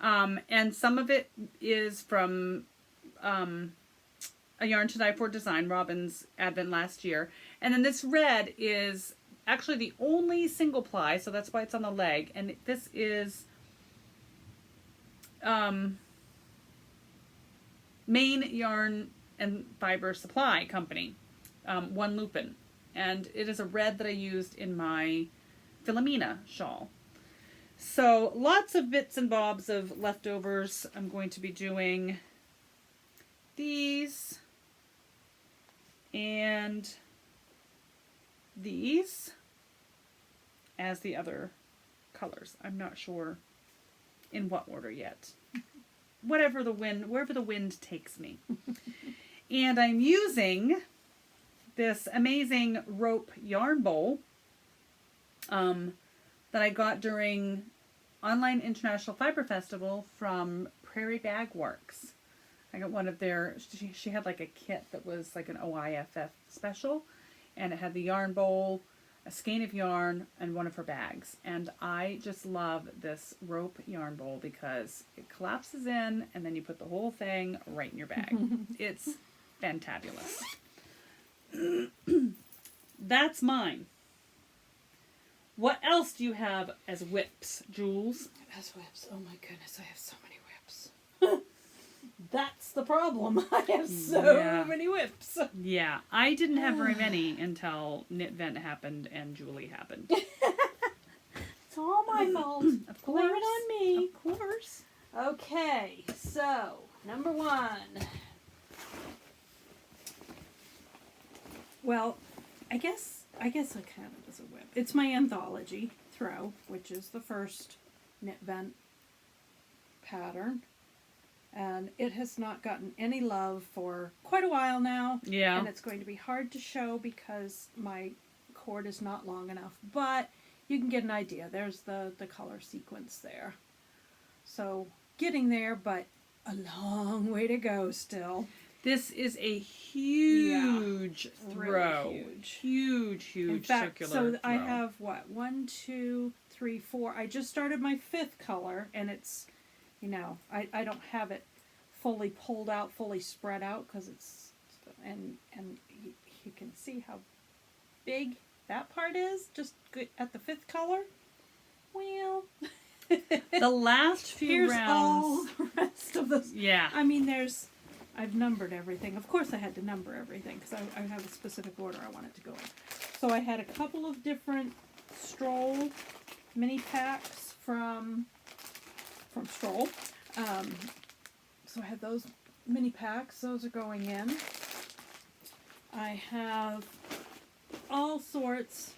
And some of it is from A Yarn to Die For design, Robin's Advent last year. And then this red is actually the only single ply, so that's why it's on the leg. And this is Maine Yarn and Fiber Supply Company, One Lupin. And it is a red that I used in my Philomena shawl. So lots of bits and bobs of leftovers. I'm going to be doing these and these as the other colors. I'm not sure in what order yet. Wherever the wind takes me. And I'm using this amazing rope yarn bowl that I got during Online International Fiber Festival from Prairie Bag Works. I got one of their, she had like a kit that was like an OIFF special, and it had the yarn bowl, a skein of yarn, and one of her bags. And I just love this rope yarn bowl because it collapses in and then you put the whole thing right in your bag. It's fantabulous. That's mine. What else do you have as whips, Jules? As whips. Oh my goodness, I have so many whips. That's the problem. I have so many whips. Yeah, I didn't have very many until Knit Vent happened and Julie happened. It's all my fault. Of course. Blame it on me. Of course. Okay, so number 1. Well, I guess I count it as a whip. It's my anthology throw, which is the first Knit Vent pattern. And it has not gotten any love for quite a while now. Yeah. And it's going to be hard to show because my cord is not long enough. But you can get an idea. There's the color sequence there. So getting there, but a long way to go still. This is a huge throw. Really huge. Huge In fact, circular so I have, 1, 2, 3, 4. I just started my 5th color, and it's, I don't have it fully pulled out, fully spread out, because it's, and you can see how big that part is, just at the 5th color. Well, the last few here's rounds. all the rest of this. Yeah. I mean, I've numbered everything. Of course I had to number everything, because I have a specific order I want it to go in. So I had a couple of different Stroll mini packs from Stroll. So I had those mini packs. Those are going in. I have all sorts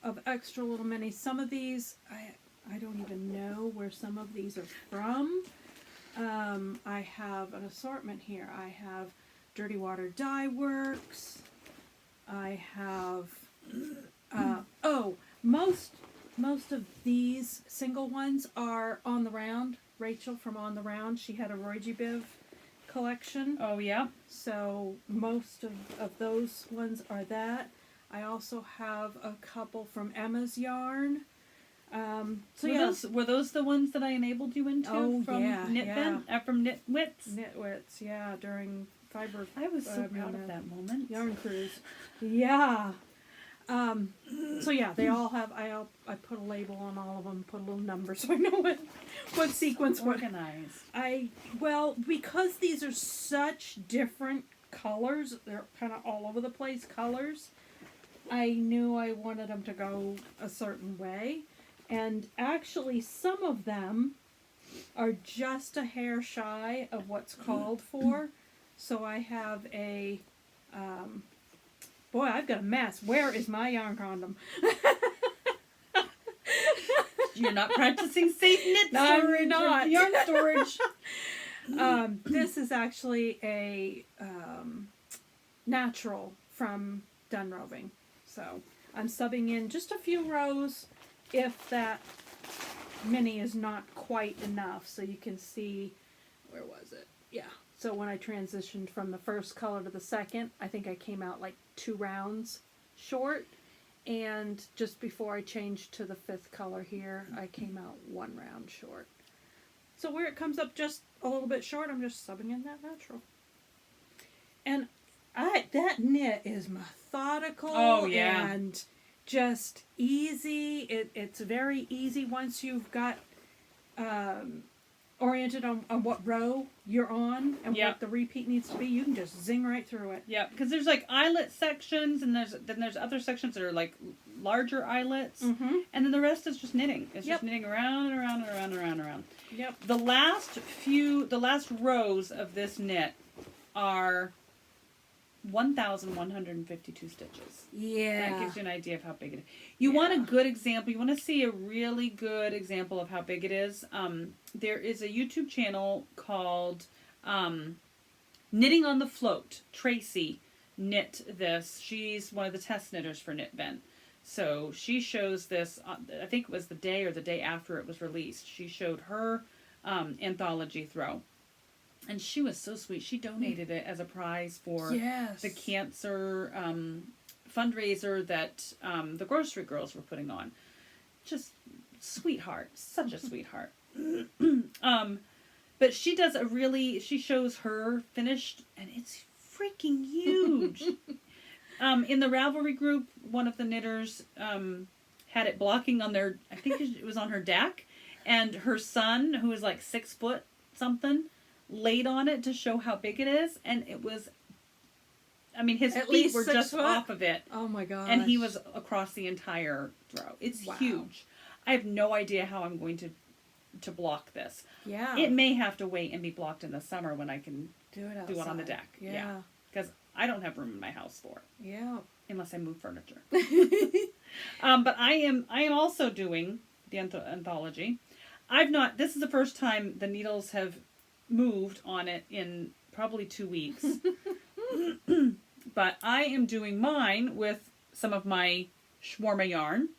of extra little minis. Some of these, I don't even know where some of these are from. I have an assortment here. I have Dirty Water Dye Works. I have, most of these single ones are On the Round. Rachel from On the Round, she had a Roy G. Biv collection. Oh, yeah. So most of those ones are that. I also have a couple from Emma's Yarn. Were those the ones that I enabled you into from Knitwits? From Knitwits, yeah, during Fiber. I was so proud of that moment. Yarn Cruise. Yeah. So yeah, they all have, I put a label on all of them, put a little number so I know what sequence, organized. Because these are such different colors, they're kind of all over the place colors, I knew I wanted them to go a certain way. And actually, some of them are just a hair shy of what's called for. So I have a, boy, I've got a mess. Where is my yarn condom? You're not practicing safe knit storage. I'm not. Yarn storage. This is actually a natural from Done Roving. So I'm subbing in just a few rows if that mini is not quite enough. So you can see, where was it? Yeah. So when I transitioned from the first color to the second, I think I came out like 2 rounds short. And just before I changed to the 5th color here, I came out 1 round short. So where it comes up just a little bit short, I'm just subbing in that natural. And that knit is methodical and just easy. It's very easy once you've got oriented on what row you're on and Yep. what the repeat needs to be, you can just zing right through it. Yeah, because there's like eyelet sections, and there's other sections that are like larger eyelets, Mm-hmm. and then the rest is just knitting. It's Yep. just knitting around and around and around and around and around. Yep. The last rows of this knit are 1,152 stitches. Yeah. That gives you an idea of how big it is. You want a good example. You want to see a really good example of how big it is. There is a YouTube channel called Knitting on the Float. Tracy knit this. She's one of the test knitters for Knit Bent. So she shows this, I think it was the day or the day after it was released. She showed her anthology throw. And she was so sweet. She donated it as a prize for Yes. the cancer fundraiser that the Grocery Girls were putting on. Just sweetheart. Such a sweetheart. But she does she shows her finished, and it's freaking huge. In the Ravelry group, one of the knitters had it blocking on I think it was on her deck, and her son, who is like 6 foot something, laid on it to show how big it is, and it was, I mean, his At feet least were 6 just foot? off of it, Oh my gosh. and he was across the entire throw. It's Wow. huge. I have no idea how I'm going to block this. Yeah. It may have to wait and be blocked in the summer when I can do it outside. do it on the deck. Yeah. Because I don't have room in my house for it, Yeah. unless I move furniture. But I am also doing the anthology. This is the first time the needles have moved on it in probably 2 weeks. But I am doing mine with some of my shawarma yarn.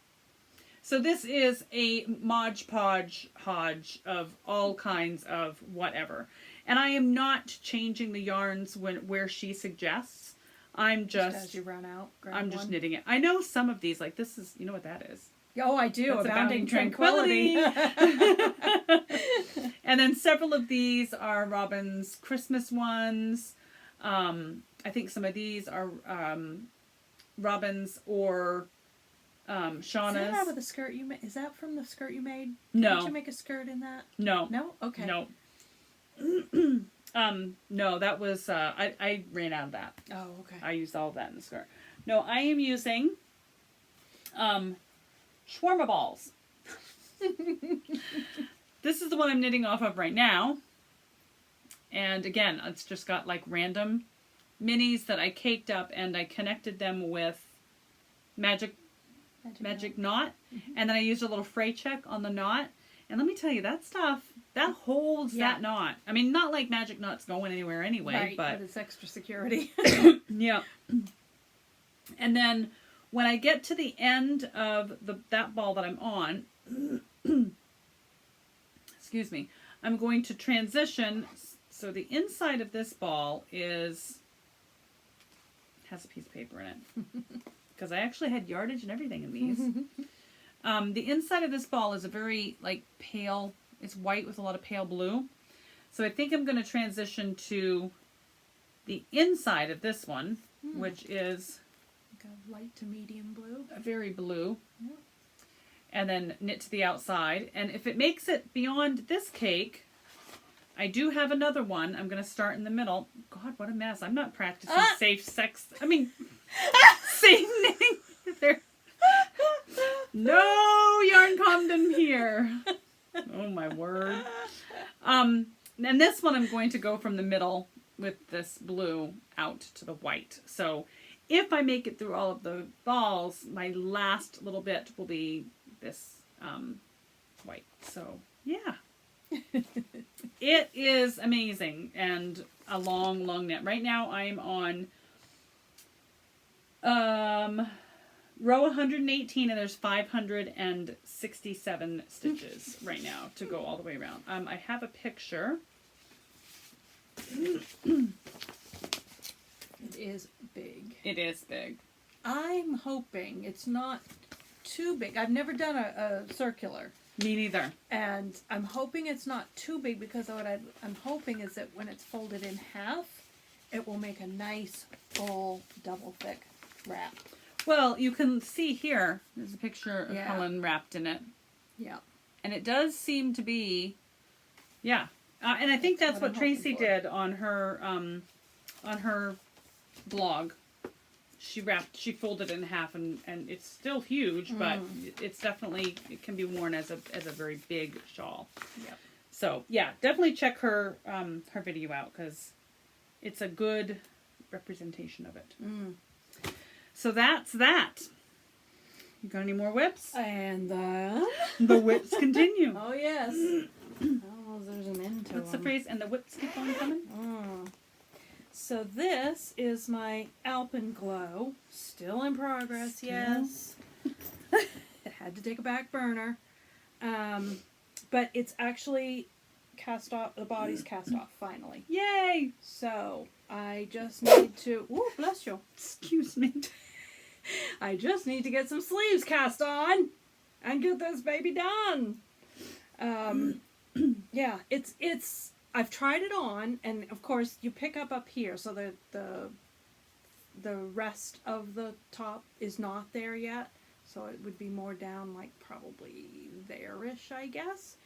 So this is a Mod Podge Hodge of all kinds of whatever. And I am not changing the yarns where she suggests. I'm Just just as you run out, grab I'm just one. knitting it. I know some of these, like this is, you know what that is. Oh, I do. That's Abounding Abounding tranquility. And then several of these are Robin's Christmas ones. I think some of these are Robin's or Shauna's. Is that out of the skirt you made? Is that from the skirt you made? No. Did you make a skirt in that? No. No? Okay. No. No, that was, I ran out of that. Oh, okay. I used all of that in the skirt. No, I am using, shawarma balls. This is the one I'm knitting off of right now. And again, it's just got like random minis that I caked up and I connected them with magic knot. Mm-hmm. And then I used a little fray check on the knot. And let me tell you, that stuff, that holds that knot. I mean, not like magic knot's going anywhere anyway, Right, but it's extra security. yeah. And then when I get to the end of that ball that I'm on, excuse me, I'm going to transition. So the inside of this ball has a piece of paper in it. Because I actually had yardage and everything in these. The inside of this ball is a very like pale, it's white with a lot of pale blue. So I think I'm going to transition to the inside of this one, which is Like a light to medium blue. a very blue. Yeah. And then knit to the outside. And if it makes it beyond this cake, I do have another one. I'm going to start in the middle. God, what a mess. I'm not practicing safe knitting there. No yarn condom here. Oh my word. And this one I'm going to go from the middle with this blue out to the white. So if I make it through all of the balls, my last little bit will be this white. So yeah. It is amazing and a long, long knit. Right now I'm on row 118 and there's 567 stitches right now to go all the way around. I have a picture. It is big. It is big. I'm hoping it's not too big. I've never done a circular. Me neither. And I'm hoping it's not too big because what I'm hoping is that when it's folded in half, it will make a nice, full, double thick wrap. Well, you can see here, there's a picture of Yeah. Helen wrapped in it. Yeah. And it does seem to be Yeah. And I think that's That's what what I'm Tracy hoping for. did on her blog. She folded it in half, and it's still huge, but it's definitely, it can be worn as a very big shawl. Yep. So yeah, definitely check her her video out, because it's a good representation of it. So that's that. You got any more whips? And then... The whips continue. Oh, yes. Oh, there's an end to What's the them. phrase? And the whips keep on coming? So this is my Alpenglow. Still in progress, Still? yes. It had to take a back burner. But it's actually cast off. The body's cast off, finally. Yay! So I just need to... Ooh, bless you. Excuse me. I just need to get some sleeves cast on and get this baby done. Yeah, it's I've tried it on, and of course you pick up here, so the rest of the top is not there yet, so it would be more down, like probably there-ish, I guess.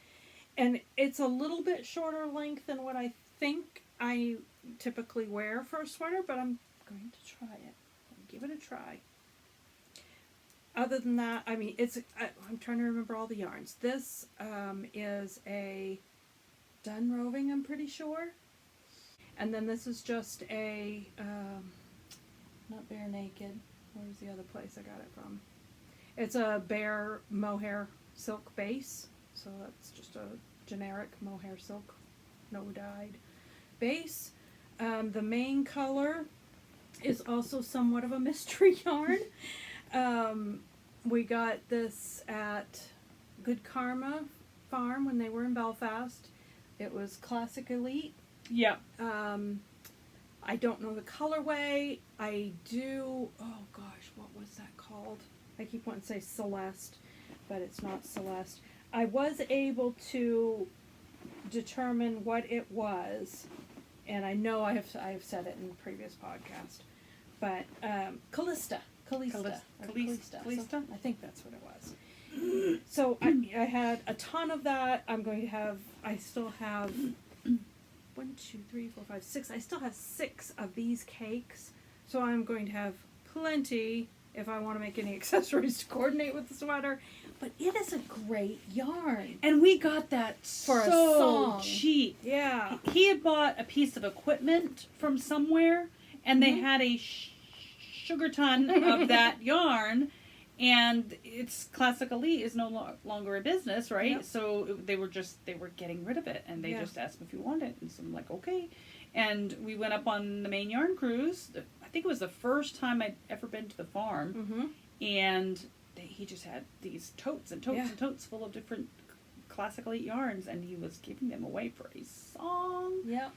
And it's a little bit shorter length than what I think I typically wear for a sweater, but I'm going to try it. I'll give it a try. Other than that, I mean, I'm trying to remember all the yarns. This is a Dun Roving, I'm pretty sure. And then this is just a, not Bare Naked. Where's the other place I got it from? It's a Bare Mohair Silk base. So that's just a generic mohair silk, no dyed base. The main color is also somewhat of a mystery yarn. We got this at Good Karma Farm when they were in Belfast. It was Classic Elite. Yeah. I don't know the colorway. I do, oh gosh, what was that called? I keep wanting to say Celeste, but it's not Celeste. I was able to determine what it was, and I know I have said it in the previous podcast, but Callista. Callista. So I think that's what it was. So I had a ton of that. I still have 1, 2, 3, 4, 5, 6. I still have 6 of these cakes. So I'm going to have plenty if I want to make any accessories to coordinate with the sweater. But it is a great yarn. And we got that For a so song. cheap. Yeah. He had bought a piece of equipment from somewhere, and they had a sugar ton of that yarn, and it's Classic Elite is no longer a business, right? Yep. So they were getting rid of it, and they just asked if you want it, and so I'm like, okay. And we went up on the main yarn cruise. I think it was the first time I'd ever been to the farm, and he just had these totes and totes and totes full of different Classic Elite yarns, and he was giving them away for a song. Yep.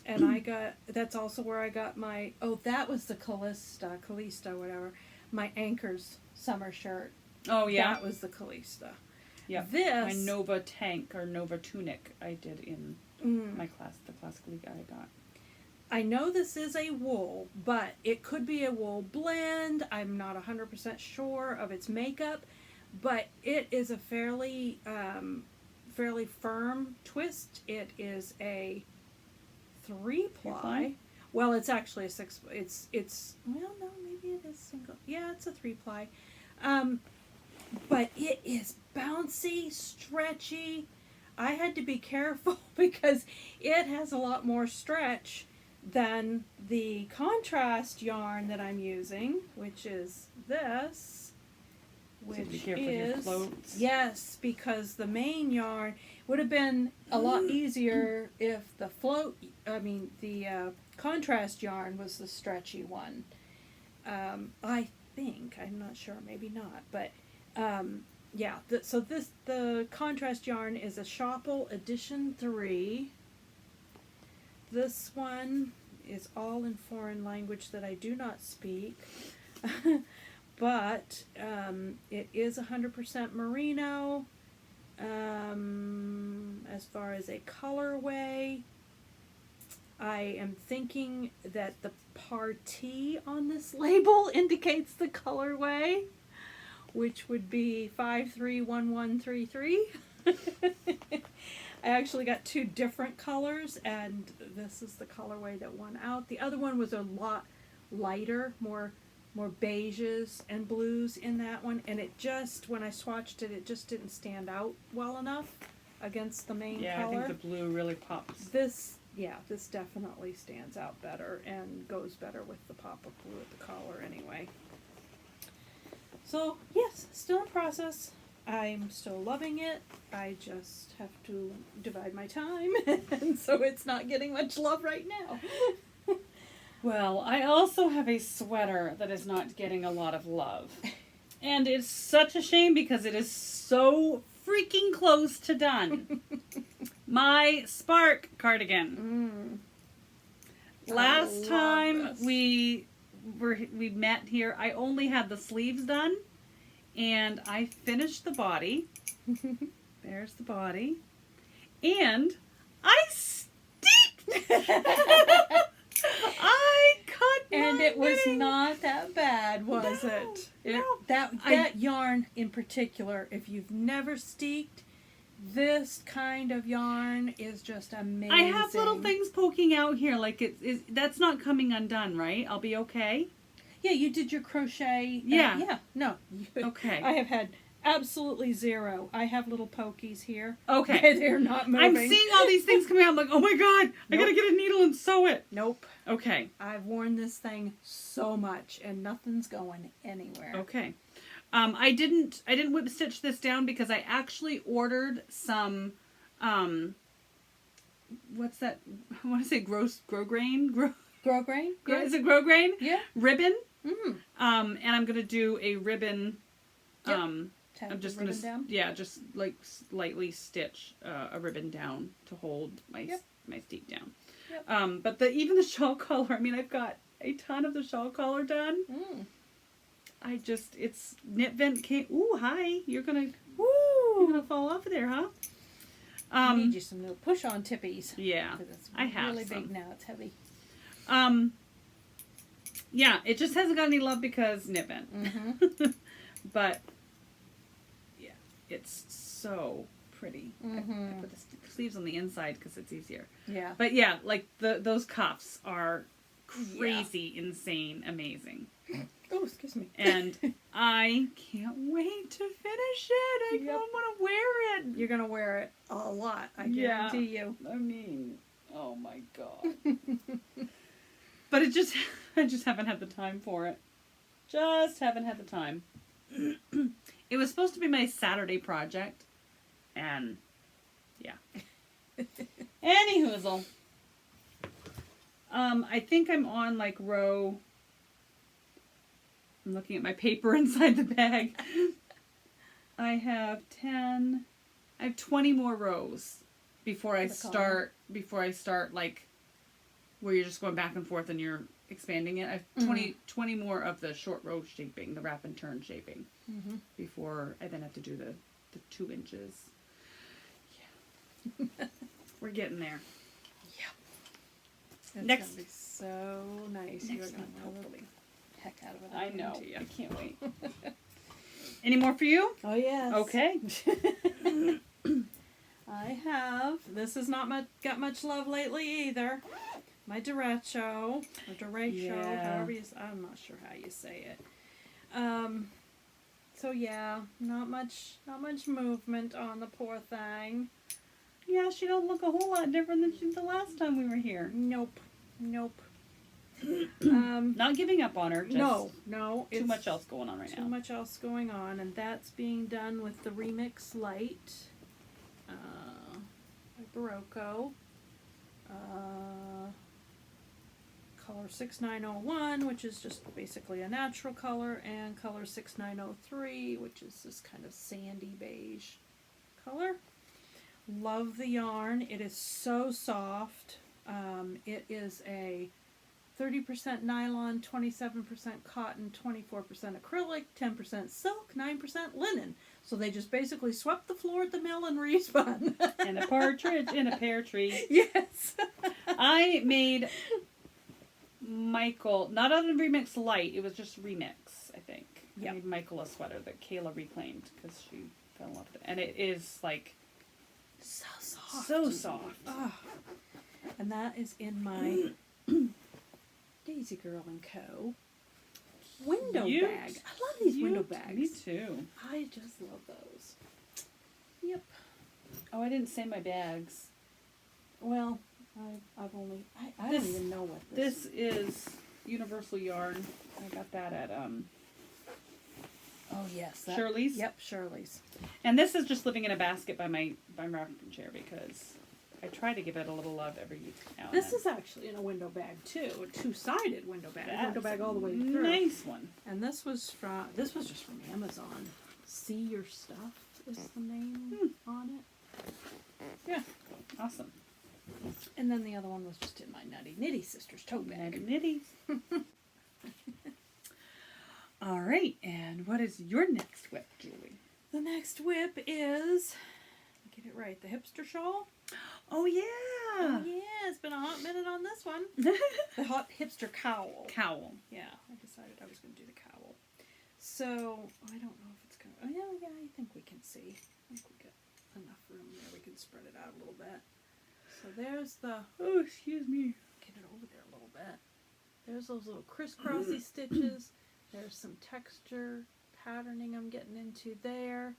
And that's also where I got my, that was the Callista, whatever, my Anchors summer shirt. Oh, yeah. That was the Callista. Yeah. This. My Nova tank or Nova tunic I did in the Classic Elite I got. I know this is a wool, but it could be a wool blend. I'm not 100% sure of its makeup, but it is a fairly firm twist. It is a 3-ply. Well, it's actually a 6. It's well, no, maybe it is single. Yeah, it's a 3-ply. But it is bouncy, stretchy. I had to be careful because it has a lot more stretch than the contrast yarn that I'm using, which is this, which be careful with your floats. Yes, because the main yarn would have been a lot easier if the contrast yarn was the stretchy one. I think, I'm not sure, maybe not, but yeah. The contrast yarn is a Shopple Edition 3. This one is all in foreign language that I do not speak, but it is 100% merino. As far as a colorway, I am thinking that the parti on this label indicates the colorway, which would be 531133. I actually got 2 different colors, and this is the colorway that won out. The other one was a lot lighter, more beiges and blues in that one, and it just, when I swatched it, it just didn't stand out well enough against the main Yeah, color. I think the blue really pops. This definitely stands out better and goes better with the pop of blue at the collar anyway. So, yes, still in process. I'm still loving it. I just have to divide my time, and so it's not getting much love right now. Well, I also have a sweater that is not getting a lot of love. And it's such a shame because it is so freaking close to done. My Spark cardigan. Last time we met here, I only had the sleeves done, and I finished the body. There's the body. And I steeped. I cut And my it was knitting. not that bad, was it? No. That yarn in particular, if you've never steeked, this kind of yarn is just amazing. I have little things poking out here, like that's not coming undone, right? I'll be okay. Yeah, you did your crochet. Yeah. No. Okay. I have had absolutely zero. I have little pokies here. Okay. They're not moving. I'm seeing all these things coming out. I'm like, oh my god, I gotta get a needle and sew it. Nope. Okay. I've worn this thing so much, and nothing's going anywhere. Okay. I didn't whip stitch this down because I actually ordered some, what's that? I want to say grosgrain. Grosgrain? Yeah. Is it grosgrain? Yeah. Ribbon. Mm. And I'm gonna do a ribbon. Yep. I'm just gonna just like lightly stitch a ribbon down to hold my my steep down. Yep. But even the shawl collar. I mean, I've got a ton of the shawl collar done. Mm. It's Knit Vent came. Ooh, hi! You're gonna fall off of there, huh? I need you some little push-on tippies. Yeah, 'Cause it's I have really some. big now. It's heavy. Yeah, it just hasn't got any love because Knit Vent. Mm-hmm. But yeah, it's so pretty. Mm-hmm. I put the sleeves on the inside because it's easier. Yeah. But yeah, like those cuffs are crazy, insane, amazing. Oh, excuse me. And I can't wait to finish it. I don't want to wear it. You're gonna wear it a lot. I guarantee you. I mean, oh my god. But I just haven't had the time for it. Just haven't had the time. It was supposed to be my Saturday project, and yeah. Any hoozle. I think I'm on like row. I'm looking at my paper inside the bag. I have 20 more rows before I start like where you're just going back and forth and you're expanding it. I have 20 more of the short row shaping, the wrap and turn shaping, before I then have to do the 2 inches. Yeah. We're getting there. It's Next- gonna be so nice. You're Next gonna month, love hopefully. the heck out of it. I know. guarantee I you. can't wait. Any more for you? Oh yes. Okay. I have. This has not got much love lately either. My derecho, or derecho, Yeah. however you. I'm not sure how you say it. So yeah, not much movement on the poor thing. Yeah, she don't look a whole lot different than she did the last time we were here. Nope. Not giving up on her. Just No. Too much else going on right Too now. much else going on, and that's being done with the Remix Light by Barocco. Color 6901, which is just basically a natural color, and color 6903, which is this kind of sandy beige color. Love the yarn. It is so soft. It is a 30% nylon, 27% cotton, 24% acrylic, 10% silk, 9% linen. So they just basically swept the floor at the mill and respun. And a partridge in a pear tree. Yes. I made Michael, not on the Remix Light, it was just Remix, I think. Yep. I made Michael a sweater that Kayla reclaimed because she fell in love with it. And it is like So soft. So soft. Oh. And that is in my Daisy Girl & Co. window Cute. bag. I love these window Cute. bags. Me too. I just love those. Yep. Oh, I didn't say my bags. Well, I've only... I This- don't even know what this This is Universal Yarn. I got that at Oh, yes. Shirley's. Yep, Shirley's. And this is just living in a basket by my rocking chair because I try to give it a little love every now and This then. is actually in a window bag, too. A two-sided window bag. That's window bag all the way a through. nice one. And this was just from Amazon. See Your Stuff is the name on it. Yeah, awesome. And then the other one was just in my Nutty Nitty Sisters tote bag. Nitties. All right, and what is your next whip, Julie? The next whip is, get it right, the hipster shawl. Oh yeah, Oh yeah, it's been a hot minute on this one. The hot hipster cowl. cowl. Yeah, I decided I was going to do the cowl. So, I don't know if it's going to... Oh, yeah, I think we can see. I think we got enough room there. We can spread it out a little bit. So there's the... Oh, excuse me. Get it over there a little bit. There's those little crisscrossy stitches. There's some texture patterning I'm getting into there.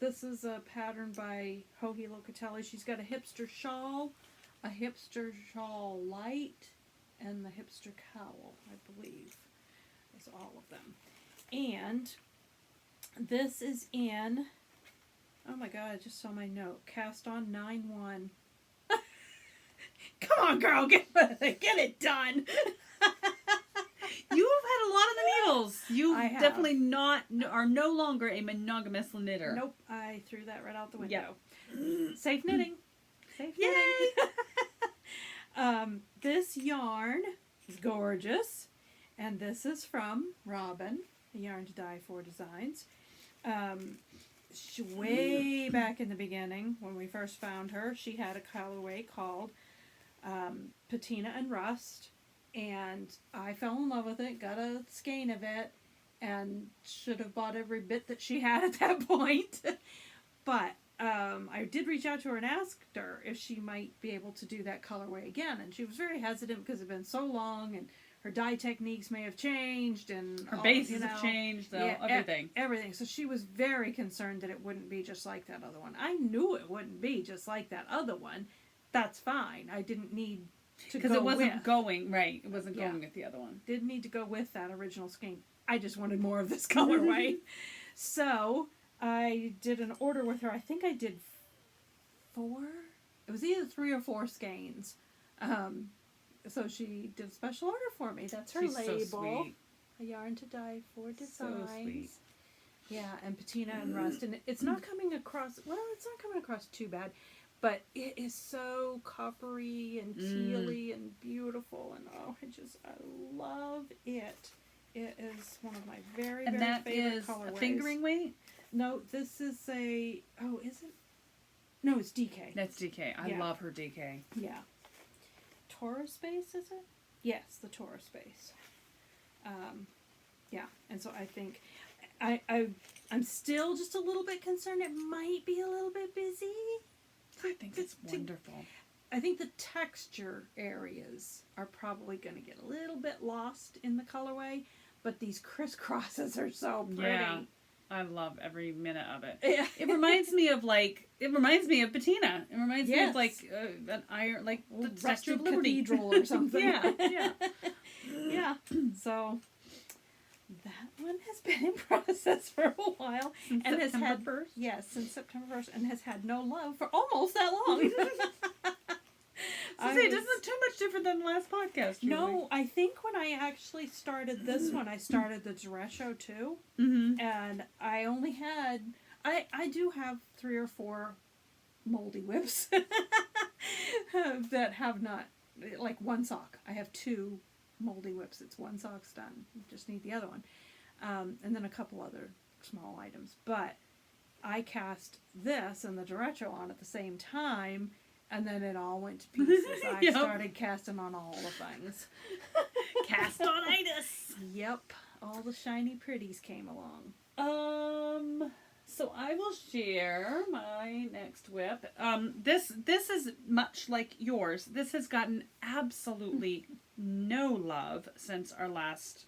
This is a pattern by Hoagie Locatelli. She's got a hipster shawl light, and the hipster cowl, I believe. It's all of them. And this is in, oh my god, I just saw my note, Cast On 9-1. Come on, girl, get it done. You have had a lot of the needles. You I have. definitely are no longer a monogamous knitter. Nope, I threw that right out the window. Safe knitting. Safe knitting. Yay! This yarn is gorgeous, and this is from Robin, Yarn to Die For Designs. Way back in the beginning, when we first found her, she had a colorway called Patina and Rust, and I fell in love with it, got a skein of it, and should have bought every bit that she had at that point. But I did reach out to her and asked her if she might be able to do that colorway again, and she was very hesitant because it had been so long, and her dye techniques may have changed, and Her bases have changed, though. Everything. Everything. So she was very concerned that it wouldn't be just like that other one. I knew it wouldn't be just like that other one. That's fine. I didn't need to go Because it wasn't with. going, right. It wasn't Yeah. going with the other one. Didn't need to go with that original skein. I just wanted more of this colorway. So I did an order with her. I think I did 4. It was either 3 or 4 skeins. So she did a special order for me. That's her She's label. so sweet. A Yarn to Die For Designs. So sweet. Yeah, and Patina and Rust. And it's not coming across, well, it's not coming across too bad, but it is so coppery and tealy and beautiful. And oh, I love it. It is one of my very, And very that favorite is colorways. a fingering weight? No, this is a, oh, is it? No, it's DK. That's DK. I Yeah. love her DK. Yeah. Taurus Space, is it? Yes, the Taurus Space. Yeah, and so I think I'm still just a little bit concerned it might be a little bit busy. I think it's wonderful. I think the texture areas are probably going to get a little bit lost in the colorway, but these crisscrosses are so pretty. Yeah. I love every minute of it. Yeah. It reminds me of Patina. It reminds me Yes. of like an iron, like the Rusted Statue of Liberty. Cathedral or something. Yeah, yeah. Yeah. So that one has been in process for a while Since and has had September 1st? Yes, since September 1st, and has had no love for almost that long. So say, it doesn't look too much different than the last podcast. Julie. No, I think when I actually started this one, I started the Duretto too, Mm-hmm. and I only had I do have 3 or 4 moldy whips that have not, like one sock. I have 2 moldy whips. It's one sock's done. You just need the other one, and then a couple other small items. But I cast this and the Duretto on at the same time. And then it all went to pieces. I Yep. started casting on all the things. Cast on itis. Yep. All the shiny pretties came along. So I will share my next whip. This is much like yours. This has gotten absolutely no love since our last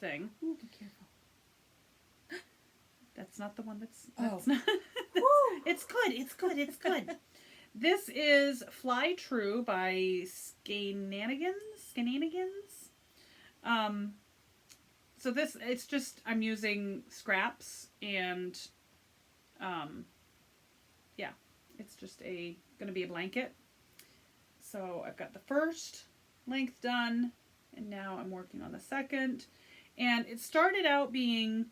thing. Ooh, be careful. That's not the one that's Oh. not, it's good. It's good. It's good. This is Fly True by Skananigans. So this, it's just, I'm using scraps and, yeah, it's just gonna be a blanket. So I've got the first length done, and now I'm working on the second. And it started out being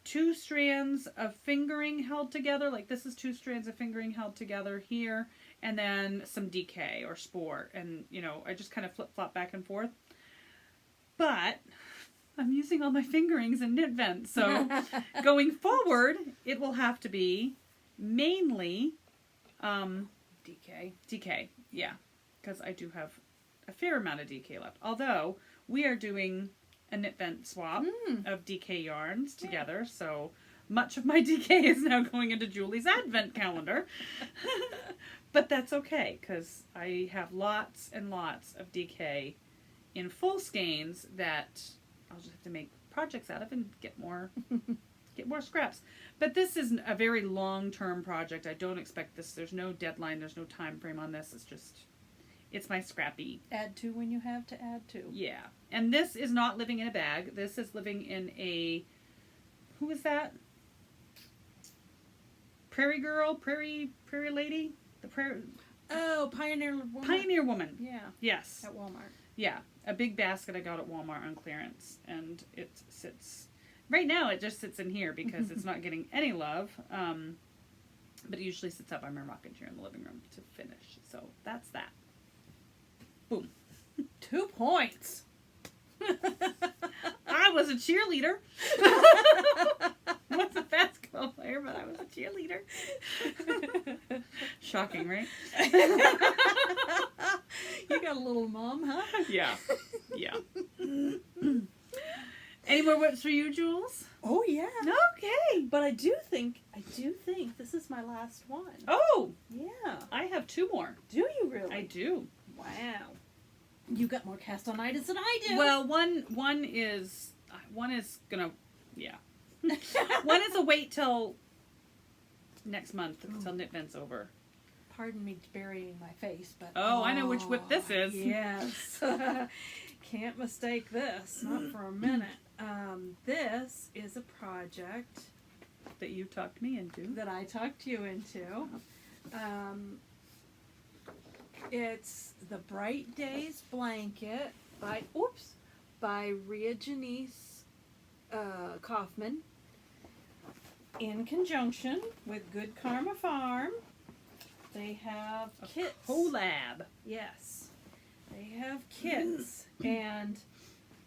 2 strands of fingering held together, like this is 2 strands of fingering held together here, and then some DK or sport, and I just kind of flip-flop back and forth. But I'm using all my fingerings in Knit Vent, so going forward, it will have to be mainly DK, yeah, because I do have a fair amount of DK left. Although we are doing a Knit Vent swap of DK yarns together, so much of my DK is now going into Julie's advent calendar. But that's okay, because I have lots and lots of DK in full skeins that I'll just have to make projects out of and get more scraps. But this is a very long-term project. I don't expect this. There's no deadline. There's no time frame on this. It's my scrappy. Add to when you have to add to. Yeah. And this is not living in a bag. This is living in a, who is that? Prairie girl? Prairie lady? Oh, Pioneer Woman. Pioneer woman. Yeah. Yes. At Walmart. Yeah. A big basket I got at Walmart on clearance. And it sits, right now it just sits in here because it's not getting any love. But it usually sits up on my rocking chair in the living room to finish. So that's that. Boom. 2 points. I was a cheerleader. I was a basketball player, but I was a cheerleader. Shocking, right? You got a little mom, huh? Yeah. Any more whips for you, Jules? Oh yeah. Okay. But I do think this is my last one. Oh, Yeah. I have 2 more. Do you really? I do. Wow. You got more cast-on-itis than I do. Well, one is gonna, yeah. One is a wait till next month till Knit Vent's over. Pardon me burying my face, but Oh, I know which whip this is. Yes. Can't mistake this, not for a minute. This is a project That you talked me into. that I talked you into. It's the Bright Days Blanket by Rhea Janice Kaufman, in conjunction with Good Karma Farm. They have kits. Collab. Yes. They have kits. And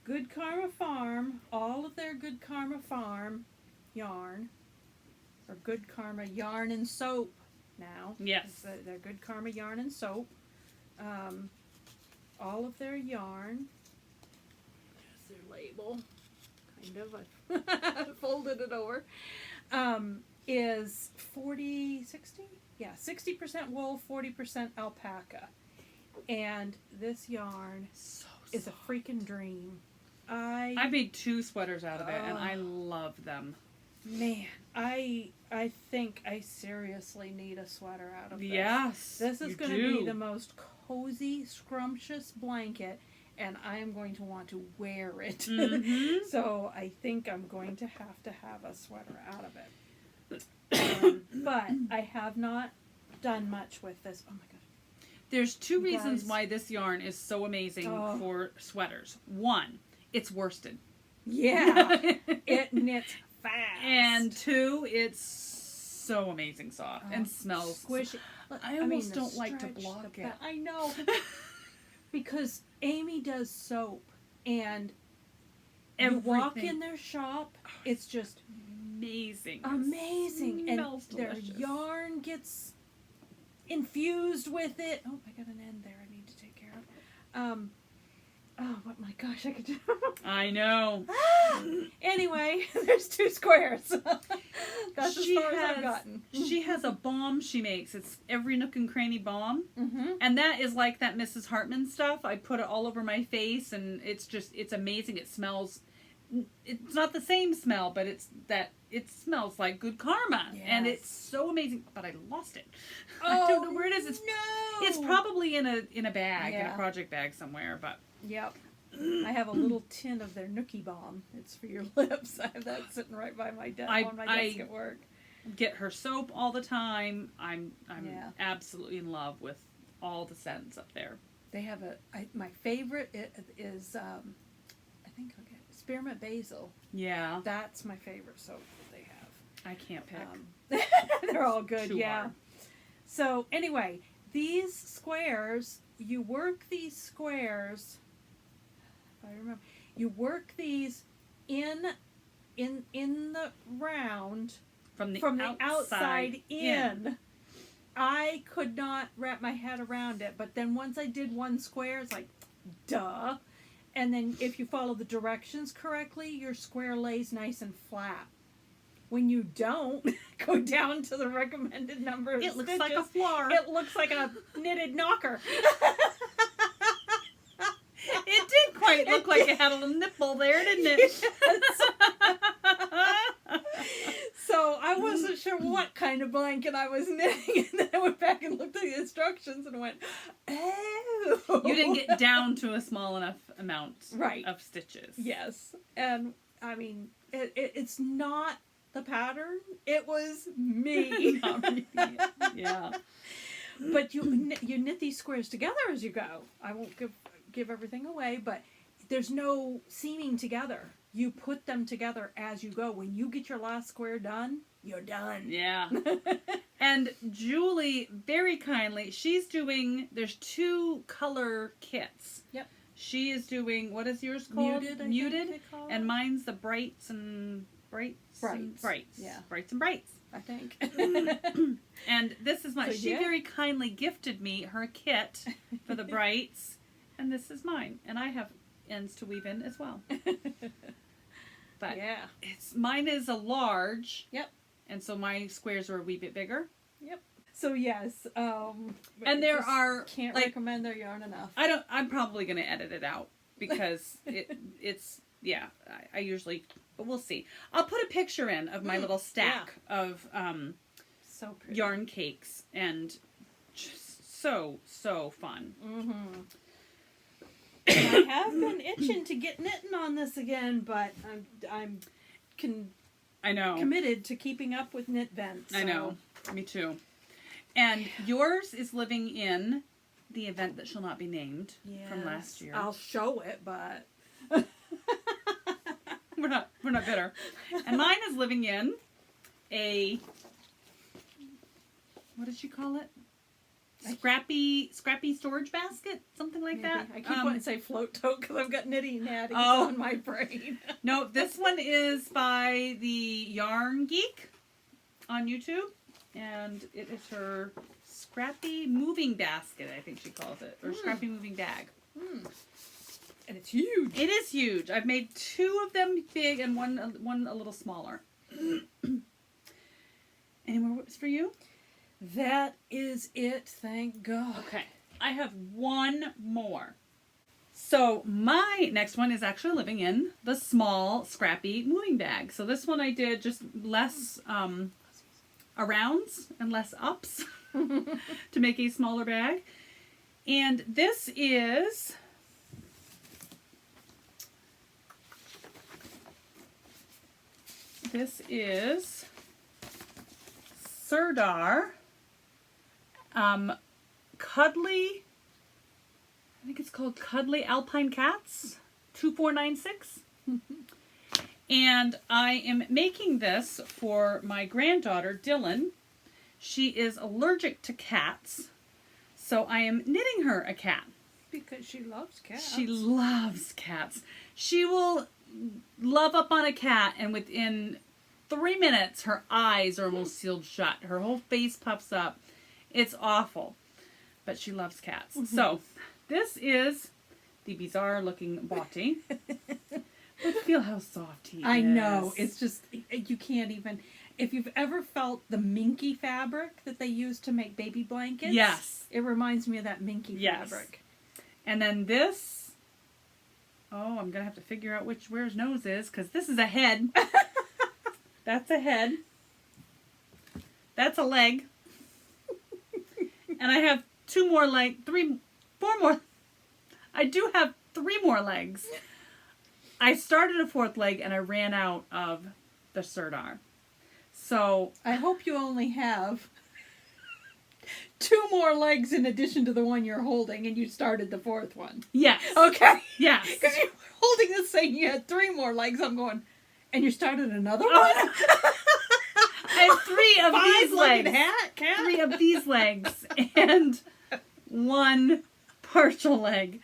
Good Karma Farm, all of their Good Karma Farm yarn, or Good Karma Yarn and Soap now. Yes. They're Good Karma Yarn and Soap. All of their yarn. There's their label. Kind of. I folded it over. Is 60? Yeah, 60% wool, 40% alpaca. And this yarn is a freaking dream. I made 2 sweaters out of it, and I love them. Man, I think I seriously need a sweater out of this. Yes, This is you going to do. be the most cozy, scrumptious blanket, and I am going to want to wear it. Mhm. So I think I'm going to have a sweater out of it. But I have not done much with this. Oh my god. There's 2 reasons Guys. why this yarn is so amazing Oh. for sweaters. 1, it's worsted. Yeah. It knits fast. And 2, it's so amazing soft and smells squishy. I almost the don't like to stretch, block the it. I know. Because Amy does soap, and you walk Everything. in their shop, it's just amazing. amazing. And Smells their delicious. yarn gets infused with it. Oh, I got an end there I need to take care of. Oh, but my gosh, I could do. I know. Anyway, there's 2 squares. That's as far as I've gotten. She has a balm she makes. It's every nook and cranny balm. Mm-hmm. And that is like that Mrs. Hartman stuff. I put it all over my face, and it's amazing. It smells, it's not the same smell, but it smells like good karma. Yes. And it's so amazing. But I lost it. Oh, I don't know where it is. It's no. probably in a bag, in Yeah. a project bag somewhere, but. Yep. I have a little tin of their Nookie Balm. It's for your lips. I have that sitting right by my desk on my desk at work. Get her soap all the time. I'm Yeah. absolutely in love with all the scents up there. They have my favorite is I think I'll get Spearmint Basil. Yeah, That's my favorite soap that they have. I can't pick. They're all good, Too yeah. hard. So anyway, these squares, you work these squares. If I remember, you work these in the round From the outside in. I could not wrap my head around it, but then once I did one square, it's like, duh. And then if you follow the directions correctly, your square lays nice and flat. When you don't, go down to the recommended number of It looks stitches. like a floor. It looks like a knitted knocker. It did quite look like it had a little nipple there, didn't it? So I wasn't sure what kind of blanket I was knitting, and then I went back and looked at the instructions and went, oh. You didn't get down to a small enough amount Right. of stitches. Yes, and I mean, it's not the pattern. It was me. Not really. Yeah. But you knit these squares together as you go. I won't give everything away, but there's no seaming together. You put them together as you go. When you get your last square done, you're done. Yeah. And Julie, very kindly, there's 2 color kits. Yep. She is doing, what is yours called? Muted, I Muted. think they call it. And mine's the Brights and Brights. And Brights. Brights. Yeah. Brights and Brights. I think. And this is mine. So, She yeah. very kindly gifted me her kit for the Brights. And this is mine. And I have ends to weave in as well. But yeah. mine is a large. Yep. And so my squares are a wee bit bigger. Yep. So yes. And there just are can't like recommend their yarn enough. I'm probably gonna edit it out because it's I usually, but we'll see. I'll put a picture in of my little stack of So pretty. yarn cakes, and just so fun. Mm-hmm. I have been itching to get knitting on this again, but I'm I know. committed to keeping up with Knit Vent. I know. Me too. And yours is living in the event that shall not be named from last year. I'll show it, but We're not bitter. And mine is living in a, what did she call it? Scrappy storage basket, something like maybe. that. I keep wanting to say float tote because I've got knitting natties Oh. on my brain. No, this one is by the Yarn Geek on YouTube, and it is her Scrappy Moving Basket, I think she calls it, or Scrappy Moving Bag. And it's huge. It is huge. I've made 2 of them big and one a little smaller. Any more whips for you? That is it, thank God. Okay, I have one more. So my next one is actually living in the small Scrappy moving bag. So this one I did just less arounds and less ups to make a smaller bag. And this is Sirdar Cuddly, I think it's called Cuddly Alpine Cats 2496. And I am making this for my granddaughter, Dylan. She is allergic to cats, so I am knitting her a cat. Because she loves cats. She loves cats. She will love up on a cat, and within 3 minutes, her eyes are almost sealed shut. Her whole face puffs up. It's awful. But she loves cats. So, this is the bizarre looking body. But feel how soft he is. I know. It's just, you can't even. If you've ever felt the minky fabric that they use to make baby blankets. Yes. It reminds me of that minky fabric. And then this. Oh, I'm going to have to figure out where his nose is, because this is a head. That's a head. That's a leg. And I have 4 more. I do have 3 more legs. I started a 4th leg and I ran out of the Sirdar. So I hope you only have 2 more legs in addition to the one you're holding, and you started the 4th one. yes. Okay. Yes. Because you're holding this saying you had 3 more legs. I'm going, and you started another one? I have 3 of these legs. Cat? 3 of these legs and 1 partial leg.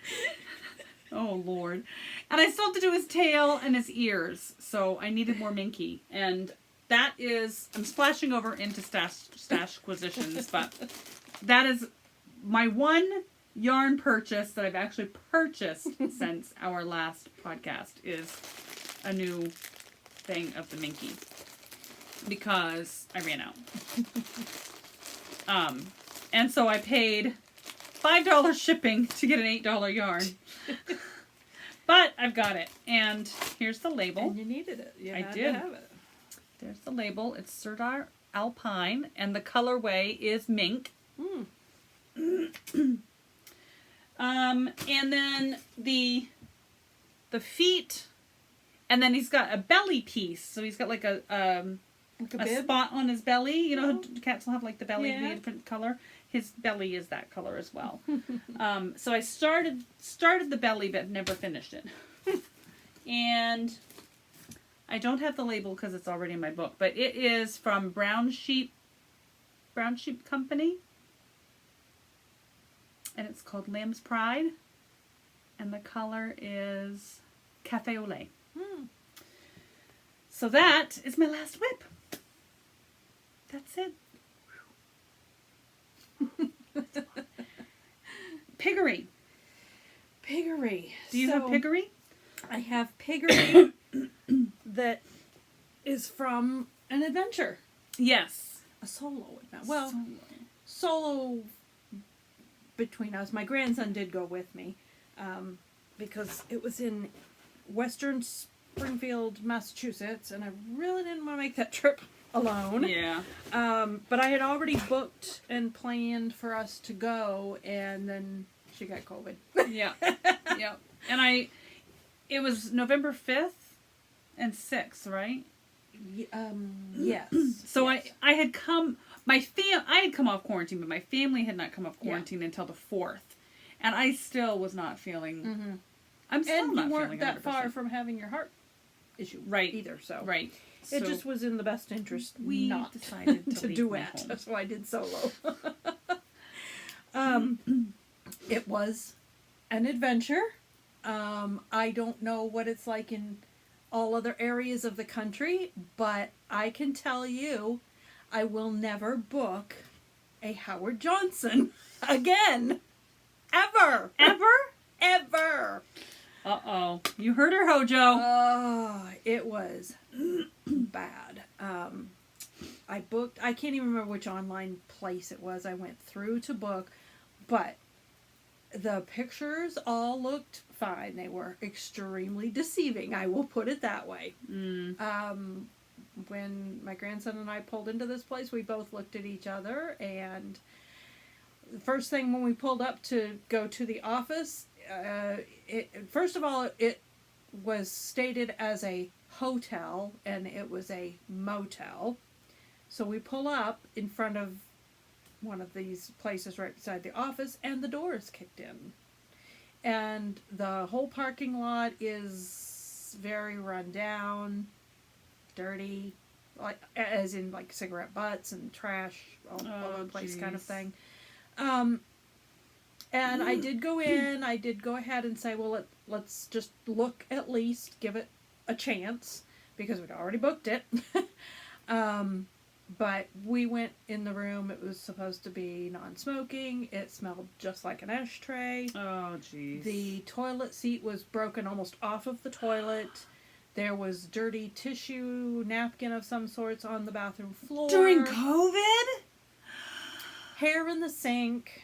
Oh, Lord. And I still have to do his tail and his ears. So I needed more minky. And that is, I'm splashing over into Stashquisitions, but that is my one yarn purchase that I've actually purchased since our last podcast is a new thing of the minky. Because I ran out. And so I paid $5 shipping to get an $8 yarn. But I've got it. And here's the label. And you needed it. You I had did. to have it. There's the label. It's Sirdar Alpine. And the colorway is mink. And then the feet. And then he's got a belly piece. So he's got like a spot on his belly. You know, cats will have like the belly be a different color. His belly is that color as well. So I started the belly, but never finished it. And I don't have the label because it's already in my book, but it is from Brown Sheep Company, and it's called Lamb's Pride, and the color is Cafe au lait. So that is my last whip. That's it. Piggery. Do you have piggery? I have piggery that is from an adventure. Yes. A solo adventure. Well, solo between us. My grandson did go with me because it was in Western Springfield, Massachusetts, and I really didn't want to make that trip alone. Yeah. But I had already booked and planned for us to go, and then she got COVID. Yeah. Yeah. And it was November 5th and 6th, right? Yes. So yes. I had come, I had come off quarantine, but my family had not come off quarantine until the 4th. And I still was not feeling, I'm still and not you feeling weren't that 100%. far from having your heart issue either, so. Right. It So just was in the best interest we not decided to leave duet. my home. That's why I did solo. It was an adventure. I don't know what it's like in all other areas of the country, but I can tell you I will never book a Howard Johnson again. Ever. Ever. Uh-oh. You heard her, Hojo. Oh, it was bad. I can't even remember which online place it was I went through to book, but the pictures all looked fine. They were extremely deceiving, I will put it that way. When my grandson and I pulled into this place, we both looked at each other, and the first thing when we pulled up to go to the office, first of all, it was stated as a hotel, and it was a motel. So we pull up in front of one of these places right beside the office, and the door is kicked in. And the whole parking lot is very run down, dirty, like as in like cigarette butts and trash all over the place kind of thing. And I did go in, I did go ahead and say, well, let's just look at least, give it a chance, because we'd already booked it. But we went in the room. It was supposed to be non-smoking. It smelled just like an ashtray. Oh, jeez. The toilet seat was broken almost off of the toilet. There was dirty tissue, napkin of some sorts on the bathroom floor. During COVID? Hair in the sink.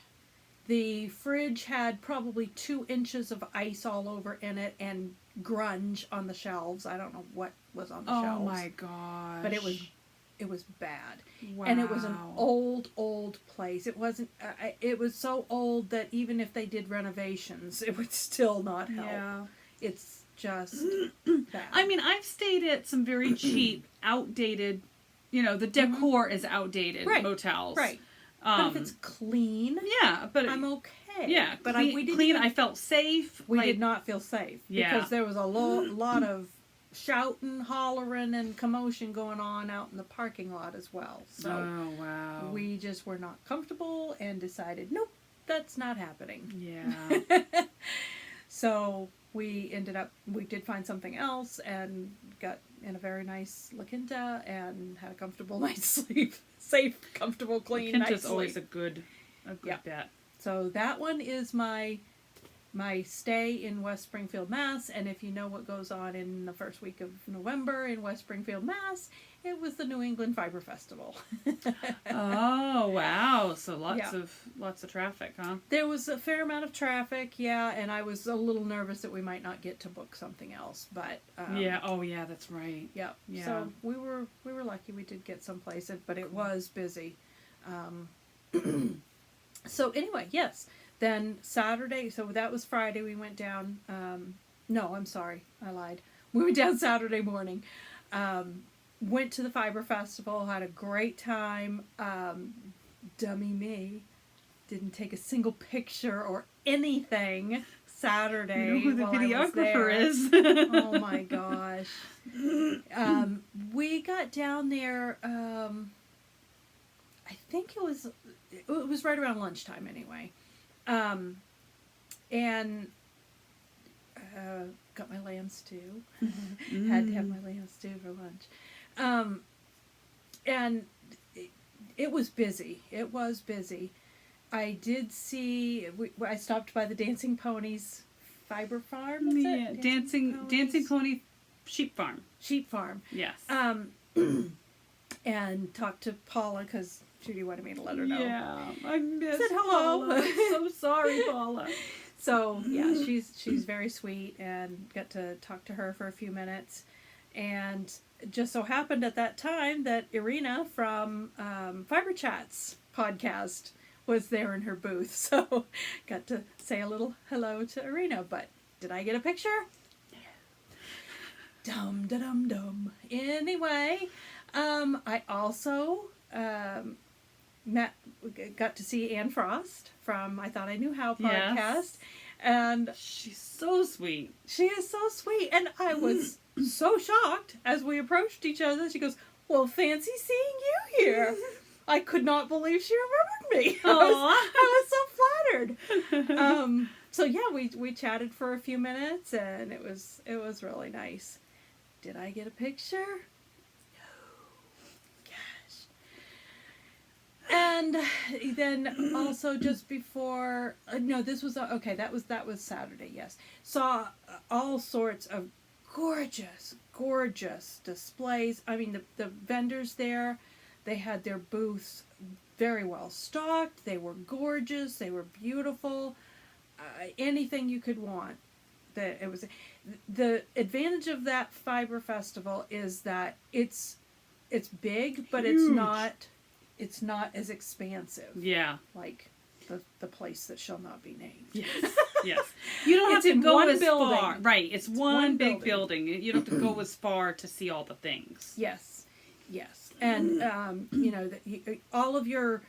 The fridge had probably 2 inches of ice all over in it and grunge on the shelves. I don't know what was on the shelves. Oh my gosh. But it was bad. Wow. And it was an old place. It wasn't, it was so old that even if they did renovations, it would still not help. Yeah. It's just bad. I mean, I've stayed at some very cheap, outdated, the decor is outdated Right. motels. Right. But if it's clean, yeah, but I'm okay. yeah, but we didn't clean. I felt safe. We did not feel safe. Yeah. Because there was a lot of shouting, hollering, and commotion going on out in the parking lot as well. So oh wow, we just were not comfortable and decided, nope, that's not happening. Yeah. So we did find something else and got in a very nice La Quinta and had a comfortable night's sleep. Safe, comfortable, clean night's Quinta's sleep. always a good Yeah. bet. So that one is my stay in West Springfield, Mass. And if you know what goes on in the first week of November in West Springfield, Mass, it was the New England Fiber Festival. Oh wow! So lots of traffic, huh? There was a fair amount of traffic, yeah, and I was a little nervous that we might not get to book something else, but Yeah. Oh yeah, that's right. yeah. Yeah. So we were lucky we did get someplace, but it was busy. So anyway, yes. Then Saturday, so that was Friday. We went down. No, I'm sorry, I lied. We went down Saturday morning. Went to the Fiber Festival, had a great time. Dummy me, didn't take a single picture or anything Saturday. You know who the while I was there. videographer is? Oh my gosh. We got down there, I think it was right around lunchtime anyway. And got my lamb stew. Had to have my lamb stew for lunch. And it was busy. It was busy. I did see, I stopped by the Dancing Ponies Fiber Farm. Is Yeah, it? Dancing Pony Sheep Farm. Sheep Farm. Yes. And talked to Paula because Judy wanted me to let her know. Yeah, I missed Said hello. Paula. I'm so sorry, Paula. So yeah, she's very sweet, and got to talk to her for a few minutes. And just so happened at that time that Irina from Fiber Chats podcast was there in her booth, so got to say a little hello to Irina. But did I get a picture? Dum da dum dum. Anyway, I also got to see Anne Frost from I Thought I Knew How podcast, Yes. and She's so sweet. she is so sweet. And I was so shocked as we approached each other. She goes, "Well, fancy seeing you here." I could not believe she remembered me. I was so flattered. So yeah, we chatted for a few minutes, and it was really nice. Did I get a picture? No. Gosh. And then also just before, no, this was okay. That was Saturday. Yes, saw all sorts of gorgeous displays. I mean, the vendors there, they had their booths very well stocked. They were gorgeous. They were beautiful. Anything you could want. It was the advantage of that Fiber Festival is that it's big, but Huge. it's not as expansive. Yeah. Like the place that shall not be named. Yes. Yes. You don't have It's to in go one as building. far. Right. It's one big building. building. You don't have to go as far to see all the things. Yes, and all of your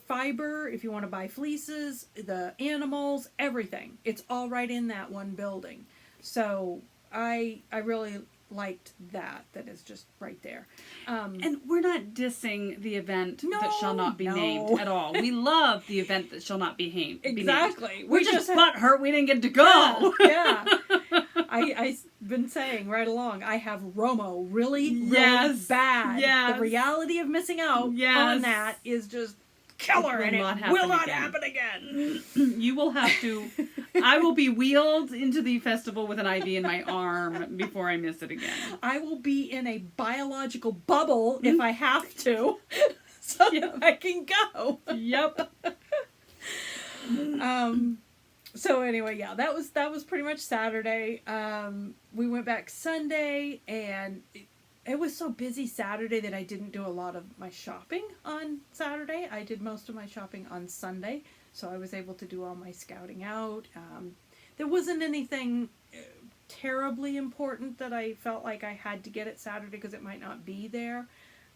fiber, if you want to buy fleeces, the animals, everything, it's all right in that one building. So I really liked that is just right there. And we're not dissing the event that shall not be No. named at all. We love the event that shall not be named. Exactly. We're just butthurt we didn't get to go. Yeah. I've been saying right along, I have Romo really Yes. bad. Yes. The reality of missing out Yes. on that is just killer, It and will it not happen will not again. happen again. You will have to. I will be wheeled into the festival with an IV in my arm before I miss it again. I will be in a biological bubble if I have to, so that I can go. Yep. So anyway, yeah, that was pretty much Saturday. We went back Sunday, and it was so busy Saturday that I didn't do a lot of my shopping on Saturday. I did most of my shopping on Sunday, so I was able to do all my scouting out. There wasn't anything terribly important that I felt like I had to get it Saturday because it might not be there.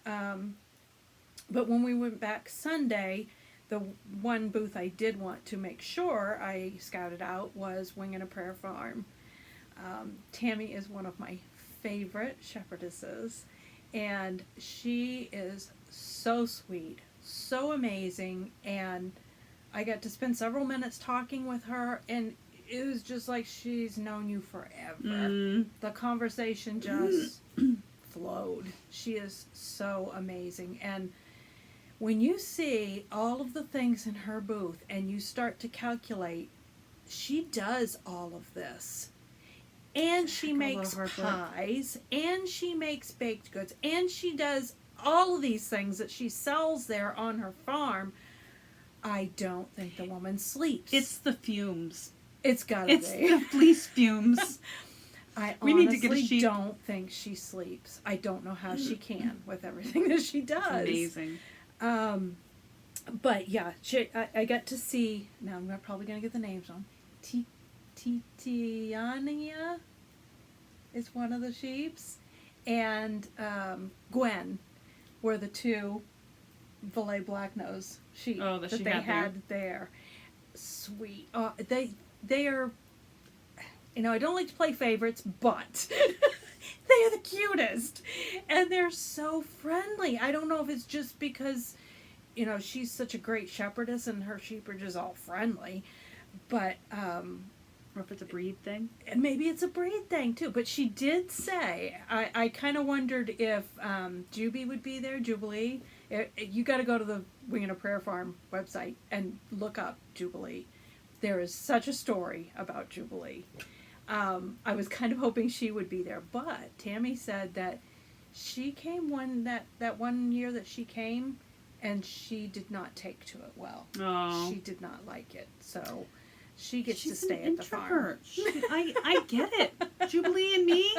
But when we went back Sunday, the one booth I did want to make sure I scouted out was Wing and a Prayer Farm. Tammy is one of my favorite shepherdesses, and she is so sweet, so amazing, and I got to spend several minutes talking with her, and it was just like she's known you forever. The conversation just flowed. She is so amazing, and when you see all of the things in her booth and you start to calculate, she does all of this. And she makes pies, and she makes baked goods, and she does all of these things that she sells there on her farm. I don't think the woman sleeps. It's the fumes. It's gotta be. It's the fleece fumes. I We honestly need to get a sheep. don't think she sleeps. I don't know how she can with everything that she does. Amazing. But yeah, I got to see, now I'm probably going to get the names wrong. Titiania is one of the sheeps, and Gwen were the two Valet Blacknose sheep that she they had had there. Sweet. They are, I don't like to play favorites, but they are the cutest. And they're so friendly. I don't know if it's just because, she's such a great shepherdess and her sheep are just all friendly. But, Or if it's a breed thing. and maybe it's a breed thing too. But she did say, I kind of wondered if Juby would be there, Jubilee. You got to go to the Wing and a Prayer Farm website and look up Jubilee. There is such a story about Jubilee. I was kind of hoping she would be there, but Tammy said that she came that one year that she came, and she did not take to it well. Oh. She did not like it, so she gets She's to stay an at the farm. introvert. I get it. Jubilee and me.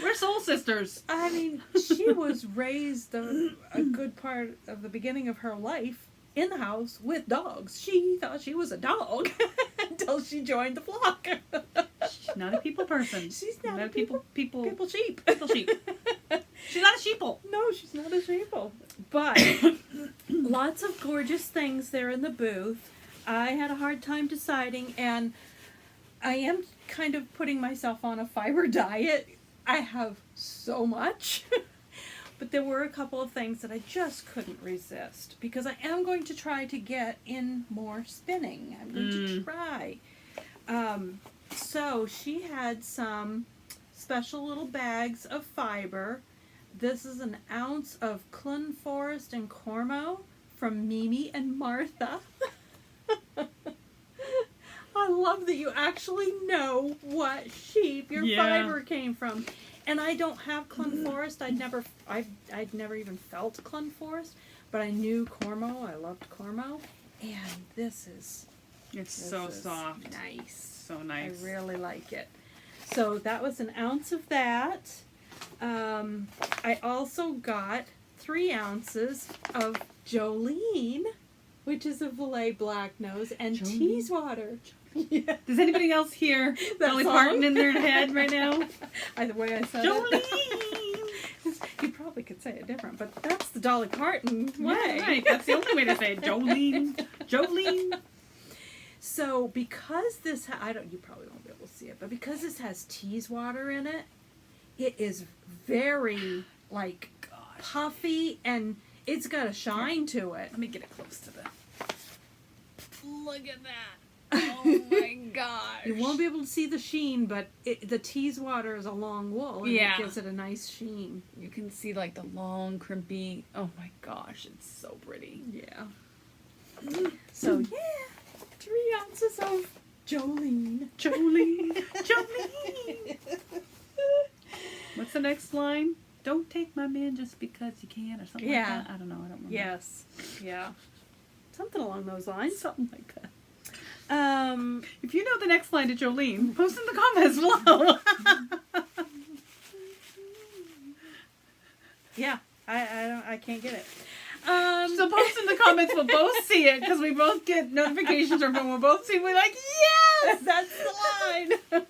We're soul sisters. I mean, she was raised a good part of the beginning of her life in the house with dogs. She thought she was a dog until she joined the flock. She's not a people person. She's not a people sheep. People sheep. She's not a sheeple. No, she's not a sheeple. But lots of gorgeous things there in the booth. I had a hard time deciding, and I am kind of putting myself on a fiber diet. I have so much. But there were a couple of things that I just couldn't resist, because I am going to try to get in more spinning. I'm going to try. So she had some special little bags of fiber. This is an ounce of Clun Forest and Cormo from Mimi and Martha. I love that you actually know what sheep your fiber came from. And I don't have Clun Forest. I'd never even felt Clun Forest, but I knew Cormo. I loved Cormo, and this is soft. Nice. So nice. I really like it. So that was an ounce of that. I also got 3 ounces of Jolene, which is a Valet Blacknose, and Teeswater. Yeah. Does anybody else hear Dolly Parton in their head right now? The way I said Jolene! it. You probably could say it different, but that's the Dolly Parton way. Yeah, right. That's the only way to say it. Jolene. Jolene. So because this, you probably won't be able to see it, but because this has Teeswater in it, it is very, puffy, and it's got a shine to it. Let me get it close to the... Look at that. Oh my gosh. You won't be able to see the sheen, but the Teeswater is a long wool, and Yeah. it gives it a nice sheen. You can see like the long, crimpy. Oh my gosh, it's so pretty. Yeah. So yeah, 3 ounces of Jolene. Jolene, Jolene. What's the next line? Don't take my man just because you can, or something Yeah. like that. I don't know. I don't remember. Yes. Yeah. Something along those lines. Something like that. Um. If you know the next line to Jolene, post in the comments below. Yeah. I can't get it. So post in the comments. We'll both see it because we both get notifications from when we'll both see. We're like, yes, That's the line.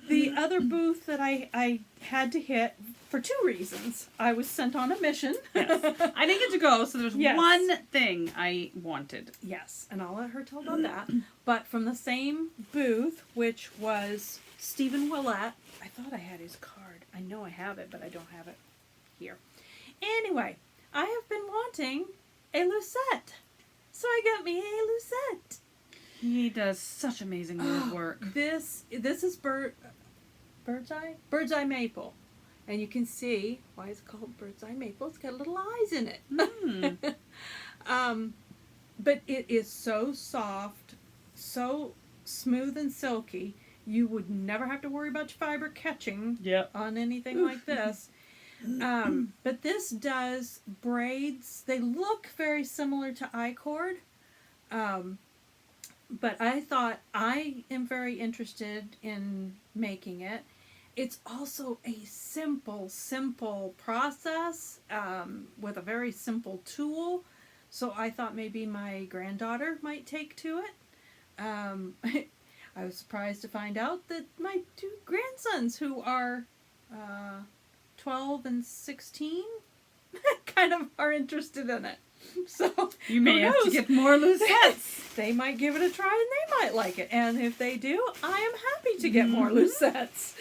The other booth that I had to hit for 2 reasons. I was sent on a mission. Yes. I didn't get to go, so there's Yes. one thing I wanted. Yes, and I'll let her tell about that. But from the same booth, which was Stephen Willett. I thought I had his card. I know I have it, but I don't have it here. Anyway, I have been wanting a Lucette. So I got me a Lucette. He does such amazing work. This is bird's eye maple. And you can see why it's called bird's eye maple. It's got little eyes in it. Mm. But it is so soft, so smooth and silky. You would never have to worry about your fiber catching Yep. on anything like this. But this does braids. They look very similar to I-cord. But I thought I am very interested in making it. It's also a simple process with a very simple tool. So I thought maybe my granddaughter might take to it. I was surprised to find out that my 2 grandsons, who are 12 and 16, kind of are interested in it. So You may who have to knows? get more Lucettes. They might give it a try and they might like it. And if they do, I am happy to get more Lucettes.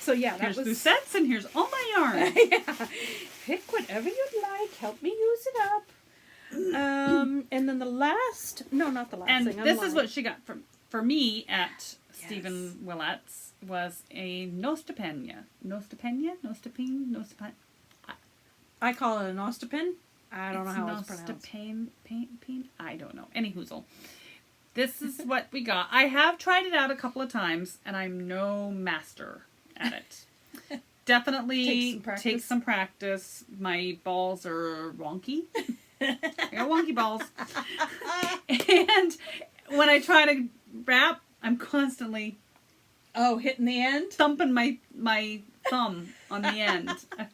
So yeah, that Here's was Lucettes and here's all my yarn. yeah. Pick whatever you'd like. Help me use it up. And then the last, no, not the last And thing. I'm this is lying. what she got for me at Yes. Stephen Willet's was a Nostepenia. Nostepenia? Nostepine? I call it an ostepin. I don't know how it's pronounced. Pain? I don't know. Any hoozle. This is what we got. I have tried it out a couple of times, and I'm no master at it. Definitely take some practice. My balls are wonky. I got wonky balls. And when I try to wrap, I'm constantly Hitting the end? thumping my thumb on the end. I'm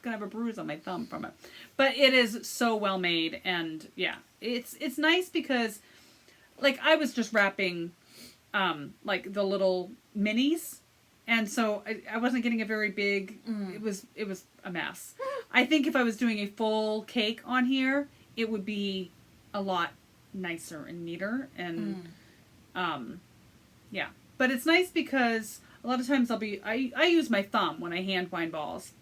gonna have a bruise on my thumb from it. But it is so well made, and yeah, it's nice because like I was just wrapping like the little minis, and so I wasn't getting a very big it was a mess. I think if I was doing a full cake on here, it would be a lot nicer and neater, and yeah. But it's nice because a lot of times I use my thumb when I hand wind balls,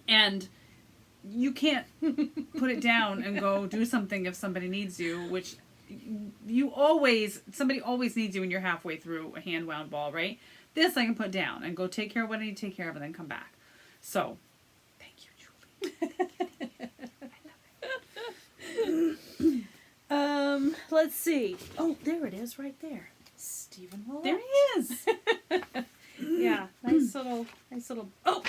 and you can't put it down and go do something if somebody needs you, which somebody always needs you when you're halfway through a hand wound ball, right? This I can put down and go take care of what I need to take care of and then come back. So, thank you, Julie. Let's see. Oh, there it is right there. Stephen Willett. There he is. Yeah, nice little. Oh,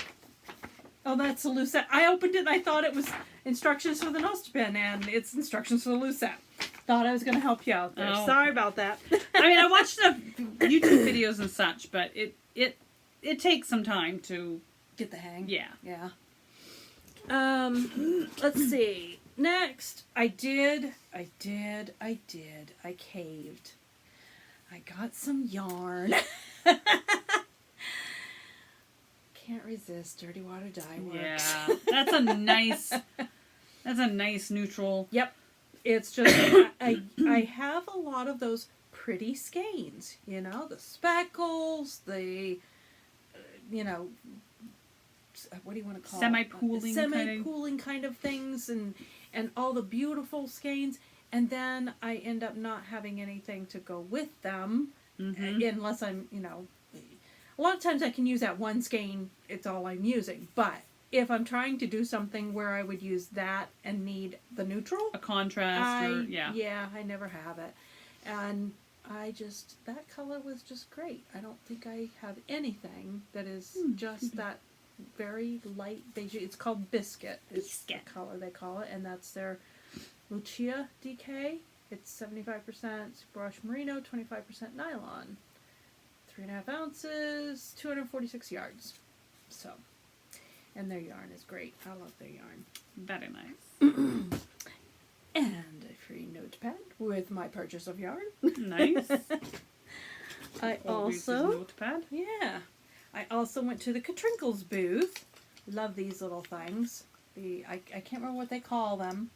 that's a Lucette. I opened it and I thought it was instructions for the Nostepin, and it's instructions for the Lucette. Thought I was going to help you out there. Oh. Sorry about that. I mean, I watched the YouTube videos and such, but it takes some time to Get the hang. yeah. Yeah. Let's see. Next, I caved. I got some yarn. Can't resist dirty water dye works. Yeah, that's a nice neutral. Yep. It's just I have a lot of those pretty skeins, the speckles, the what do you want to call Semi-pooling it? Semi-pooling kind of things, and all the beautiful skeins. and then I end up not having anything to go with them, unless I'm, a lot of times I can use that one skein, it's all I'm using, but if I'm trying to do something where I would use that and need the neutral, A contrast I never have it. And that color was just great. I don't think I have anything that is just that very light beige. It's called Biscuit. It's the color they call it, and that's their Lucia DK. It's 75% superwash merino, 25% nylon. 3.5 ounces, 246 yards. So, and their yarn is great. I love their yarn. Very nice. And a free notepad with my purchase of yarn. Nice. I Always also, use notepad. yeah, I also went to the Katrinkles booth. Love these little things. I can't remember what they call them.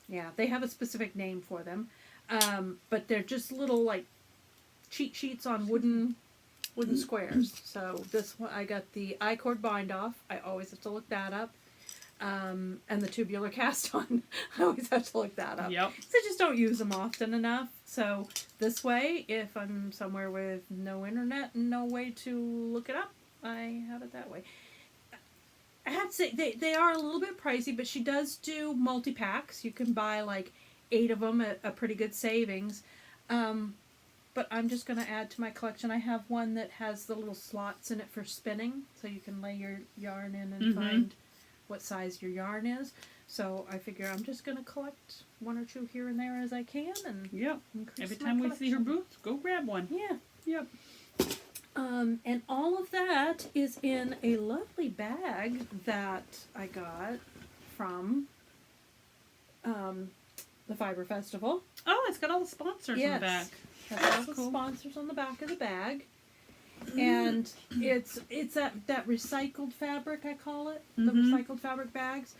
Yeah, they have a specific name for them. But they're just little like cheat sheets on wooden squares. So this one, I got the I-cord bind off. I always have to look that up. And the tubular cast on. I always have to look that up. Yep. So I just don't use them often enough. So this way, if I'm somewhere with no internet and no way to look it up, I have it that way. I have to say, they are a little bit pricey, but she does do multi-packs. You can buy like 8 of them at a pretty good savings. But I'm just going to add to my collection. I have one that has the little slots in it for spinning, so you can lay your yarn in and find what size your yarn is. So I figure I'm just going to collect 1 or 2 here and there as I can, and increase Every my time we see her collection. booth, go grab one. Yeah. Yep. And all of that is in a lovely bag that I got from the Fiber Festival. Oh, it's got all the sponsors in the back. Has all the sponsors on the back of the bag. And it's that recycled fabric, I call it. The recycled fabric bags.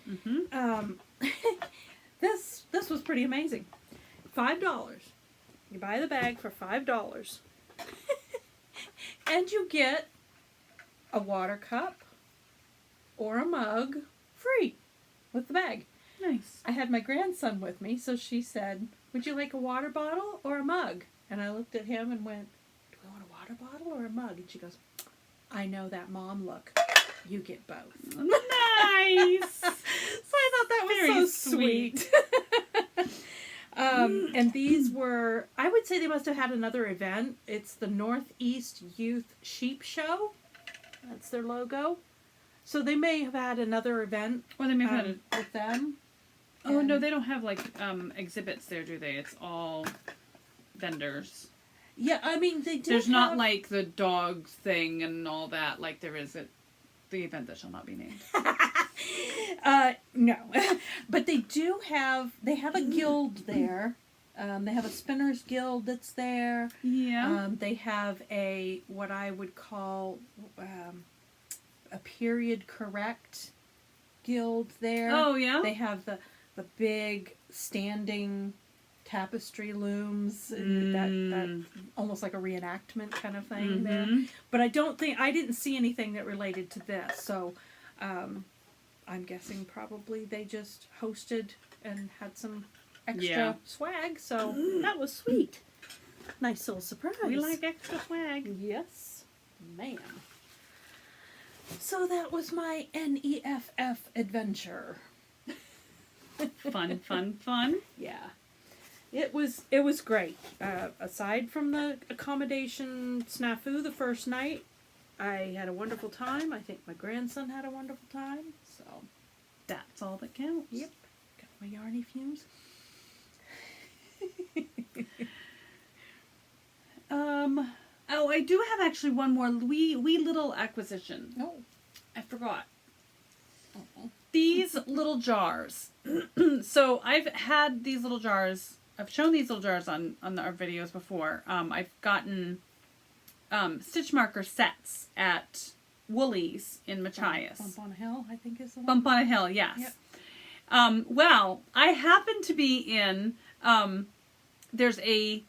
This was pretty amazing. $5. You buy the bag for $5. And you get a water cup or a mug free with the bag. Nice. I had my grandson with me, so she said, "Would you like a water bottle or a mug?" And I looked at him and went, "Do I want a water bottle or a mug?" And she goes, "I know that mom look. You get both." Nice. So I thought that was Very so sweet. And these were, I would say they must have had another event. It's the Northeast Youth Sheep Show. That's their logo. So they may have had another event Or they may have had with them. Oh, no, they don't have, like, exhibits there, do they? It's all vendors. Yeah, I mean, they did There's not, like, the dog thing and all that, like there is at the event that shall not be named. No. But they have a guild there. They have a spinners guild that's there. Yeah. They have what I would call a period correct guild there. Oh, yeah? They have the big standing tapestry looms, and that almost like a reenactment kind of thing there. But I didn't see anything that related to this. So I'm guessing probably they just hosted and had some extra swag. So that was sweet. Nice little surprise. We like extra swag. Yes, ma'am. So that was my NEFF adventure. Fun, fun, fun. Yeah. It was great. Aside from the accommodation snafu the first night, I had a wonderful time. I think my grandson had a wonderful time. So That's all that counts. yep. Got my yarny fumes. Oh, I do have actually one more wee little acquisition. Oh. I forgot. Uh-oh. These little jars. So I've had these little jars. I've shown these little jars on our videos before. I've gotten stitch marker sets at Woolies in Machias. Bump on a Hill, I think is the one. Bump on a Hill, yes. Yep. Well, I happen to be in, there's a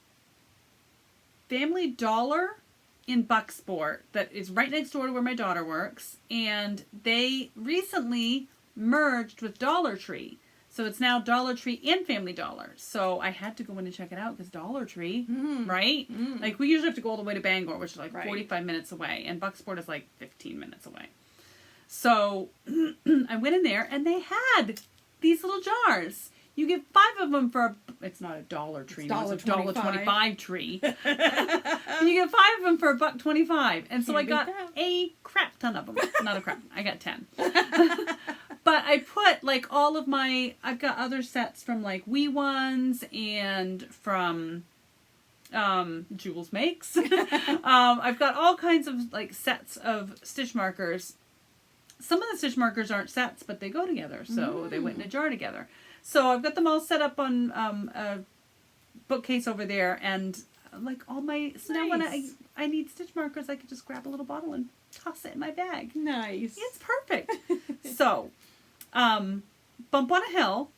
Family Dollar in Bucksport that is right next door to where my daughter works, and they recently merged with Dollar Tree. So it's now Dollar Tree and Family Dollar. So I had to go in and check it out because Dollar Tree, right? Like we usually have to go all the way to Bangor, which is like 45 minutes away, and Bucksport is like 15 minutes away. So I went in there and they had these little jars. You get 5 of them for it's not a Dollar Tree, no, it's a $1.25 tree. You get 5 of them for $1.25, and so I got a crap ton of them. Not a crap, I got 10. But I put like all of my. I've got other sets from like Wee Ones and from Jules Makes. I've got all kinds of like sets of stitch markers. Some of the stitch markers aren't sets, but they go together, so they went in a jar together. So I've got them all set up on a bookcase over there, and like all my. So now when I need stitch markers, I can just grab a little bottle and toss it in my bag. Nice. It's perfect. So, bump on a hill.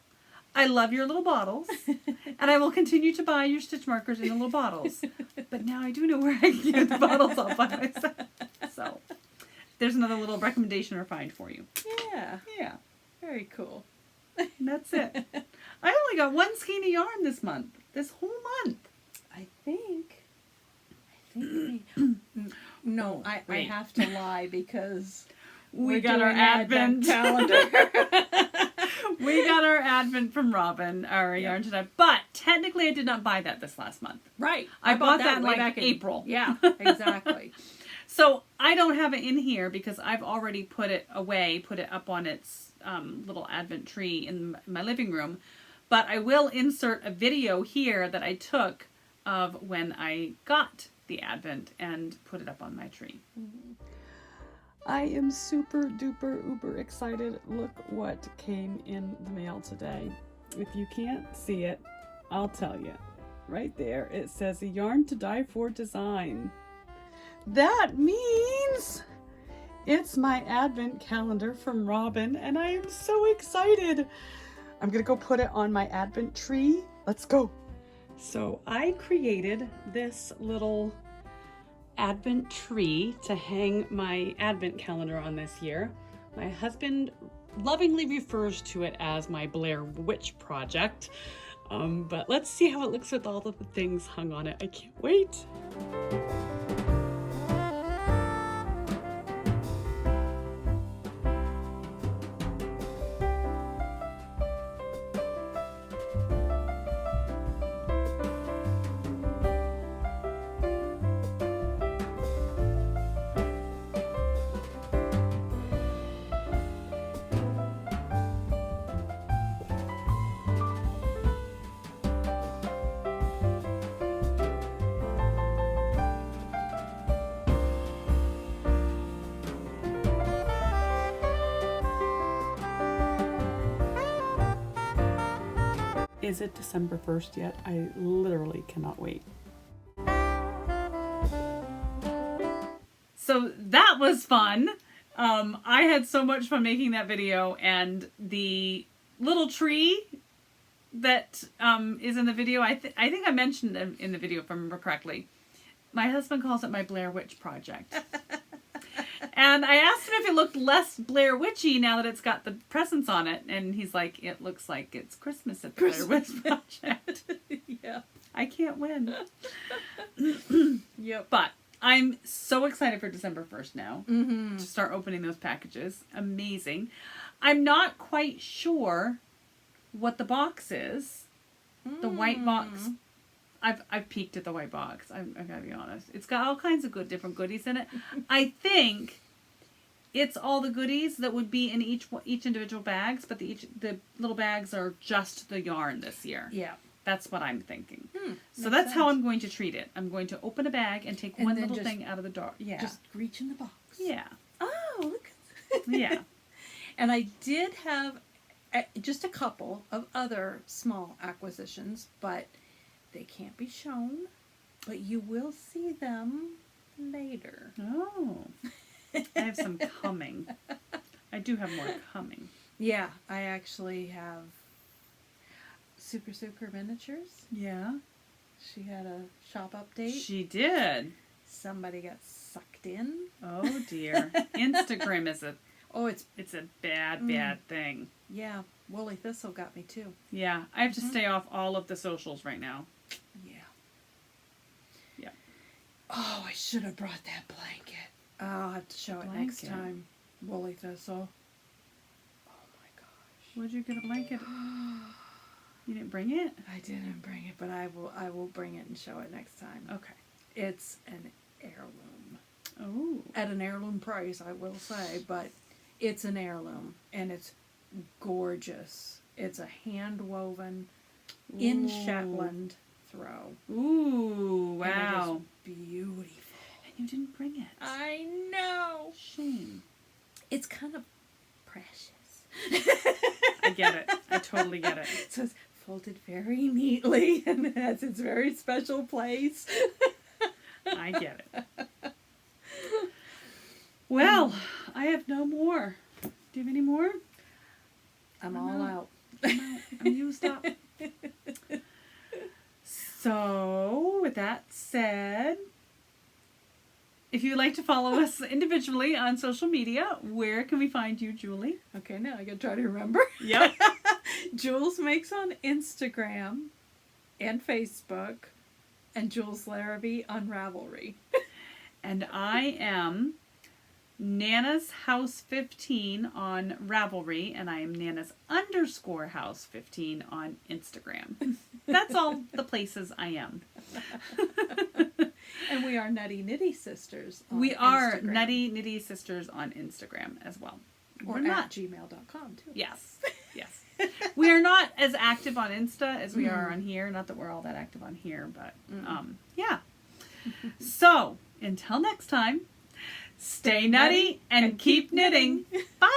I love your little bottles, and I will continue to buy your stitch markers in the little bottles. But now I do know where I can get the bottles all by myself. So, there's another little recommendation or find for you. Yeah. Yeah. Very cool. And that's it. I only got 1 skein of yarn this month. This whole month. I think no, I have to lie because we got our Advent calendar. We got our Advent from Robin, our yarn today. But technically I did not buy that this last month. Right. I bought that in way like back in April. Yeah, exactly. So I don't have it in here because I've already put it away, put it up on its little Advent tree in my living room. But I will insert a video here that I took of when I got the Advent and put it up on my tree. I am super duper uber excited. Look what came in the mail today. If you can't see it, I'll tell you. Right there, it says a yarn to die for design. That means it's my Advent calendar from Robin, and I am so excited. I'm gonna go put it on my Advent tree. Let's go. So I created this little Advent tree to hang my Advent calendar on this year. My husband lovingly refers to it as my Blair Witch project. But let's see how it looks with all of the things hung on it. I can't wait. Is it December 1st yet? I literally cannot wait. So that was fun. I had so much fun making that video, and the little tree that is in the video, I think I mentioned in the video, if I remember correctly. My husband calls it my Blair Witch project. And I asked him if it looked less Blair Witchy now that it's got the presents on it, and he's like, it looks like it's Christmas at the Blair Witch project. Yeah. I can't win. Yep. But I'm so excited for December 1st now Mm-hmm. to start opening those packages. Amazing. I'm not quite sure what the box is. The white box. I've peeked at the white box. I've got to be honest. It's got all kinds of different goodies in it. I think it's all the goodies that would be in each individual bags, but the little bags are just the yarn this year. Yeah. That's what I'm thinking. So Makes that's how sense. I'm going to treat it. I'm going to open a bag and take And one then little just- thing out of the door. Yeah. Just reach in the box. Yeah. Oh, look. Yeah. And I did have just a couple of other small acquisitions, but they can't be shown. But you will see them later. Oh. I have some coming. I do have more coming. Yeah, I actually have Super Miniatures. Yeah. She had a shop update. She did. Somebody got sucked in. Oh dear. Instagram is a Oh, it's It's a bad thing. yeah. Woolly thistle got me too. Yeah, I have to stay off all of the socials right now. Yeah. Yeah. Oh, I should have brought that blanket. Oh, I'll have to show it next Blanket. time. Woolly thistle. Oh my gosh. Would you get a blanket? You didn't bring it? I didn't bring it, but I will bring it and show it next time. Okay. It's an heirloom. Oh. At an heirloom price, I will say, but it's an heirloom and it's gorgeous. It's a hand woven in Ooh. Shetland throw. Ooh, wow. And it is beautiful. And you didn't bring it. I know. Shame. It's kind of precious. I get it. I totally get it. So it's folded very neatly and it has its very special place. I get it. Well, I have no more. Do you have any more? I'm I'm all out. out. I'm used up. So, with that said, if you'd like to follow us individually on social media, where can we find you, Julie? Okay, now I gotta try to remember. Yep. Jules Makes on Instagram and Facebook, and Jules Larrabee on Ravelry. And I am Nana's House 15 on Ravelry, and I am Nana's _ House 15 on Instagram. That's all the places I am. And we are Nutty Nitty Sisters on We are Instagram. Nutty Nitty Sisters on Instagram as well. Or We're at not. gmail.com too. Yes. Yes. We are not as active on Insta as we are on here. Not that we're all that active on here, but yeah. So, until next time, stay nutty and keep knitting. Bye.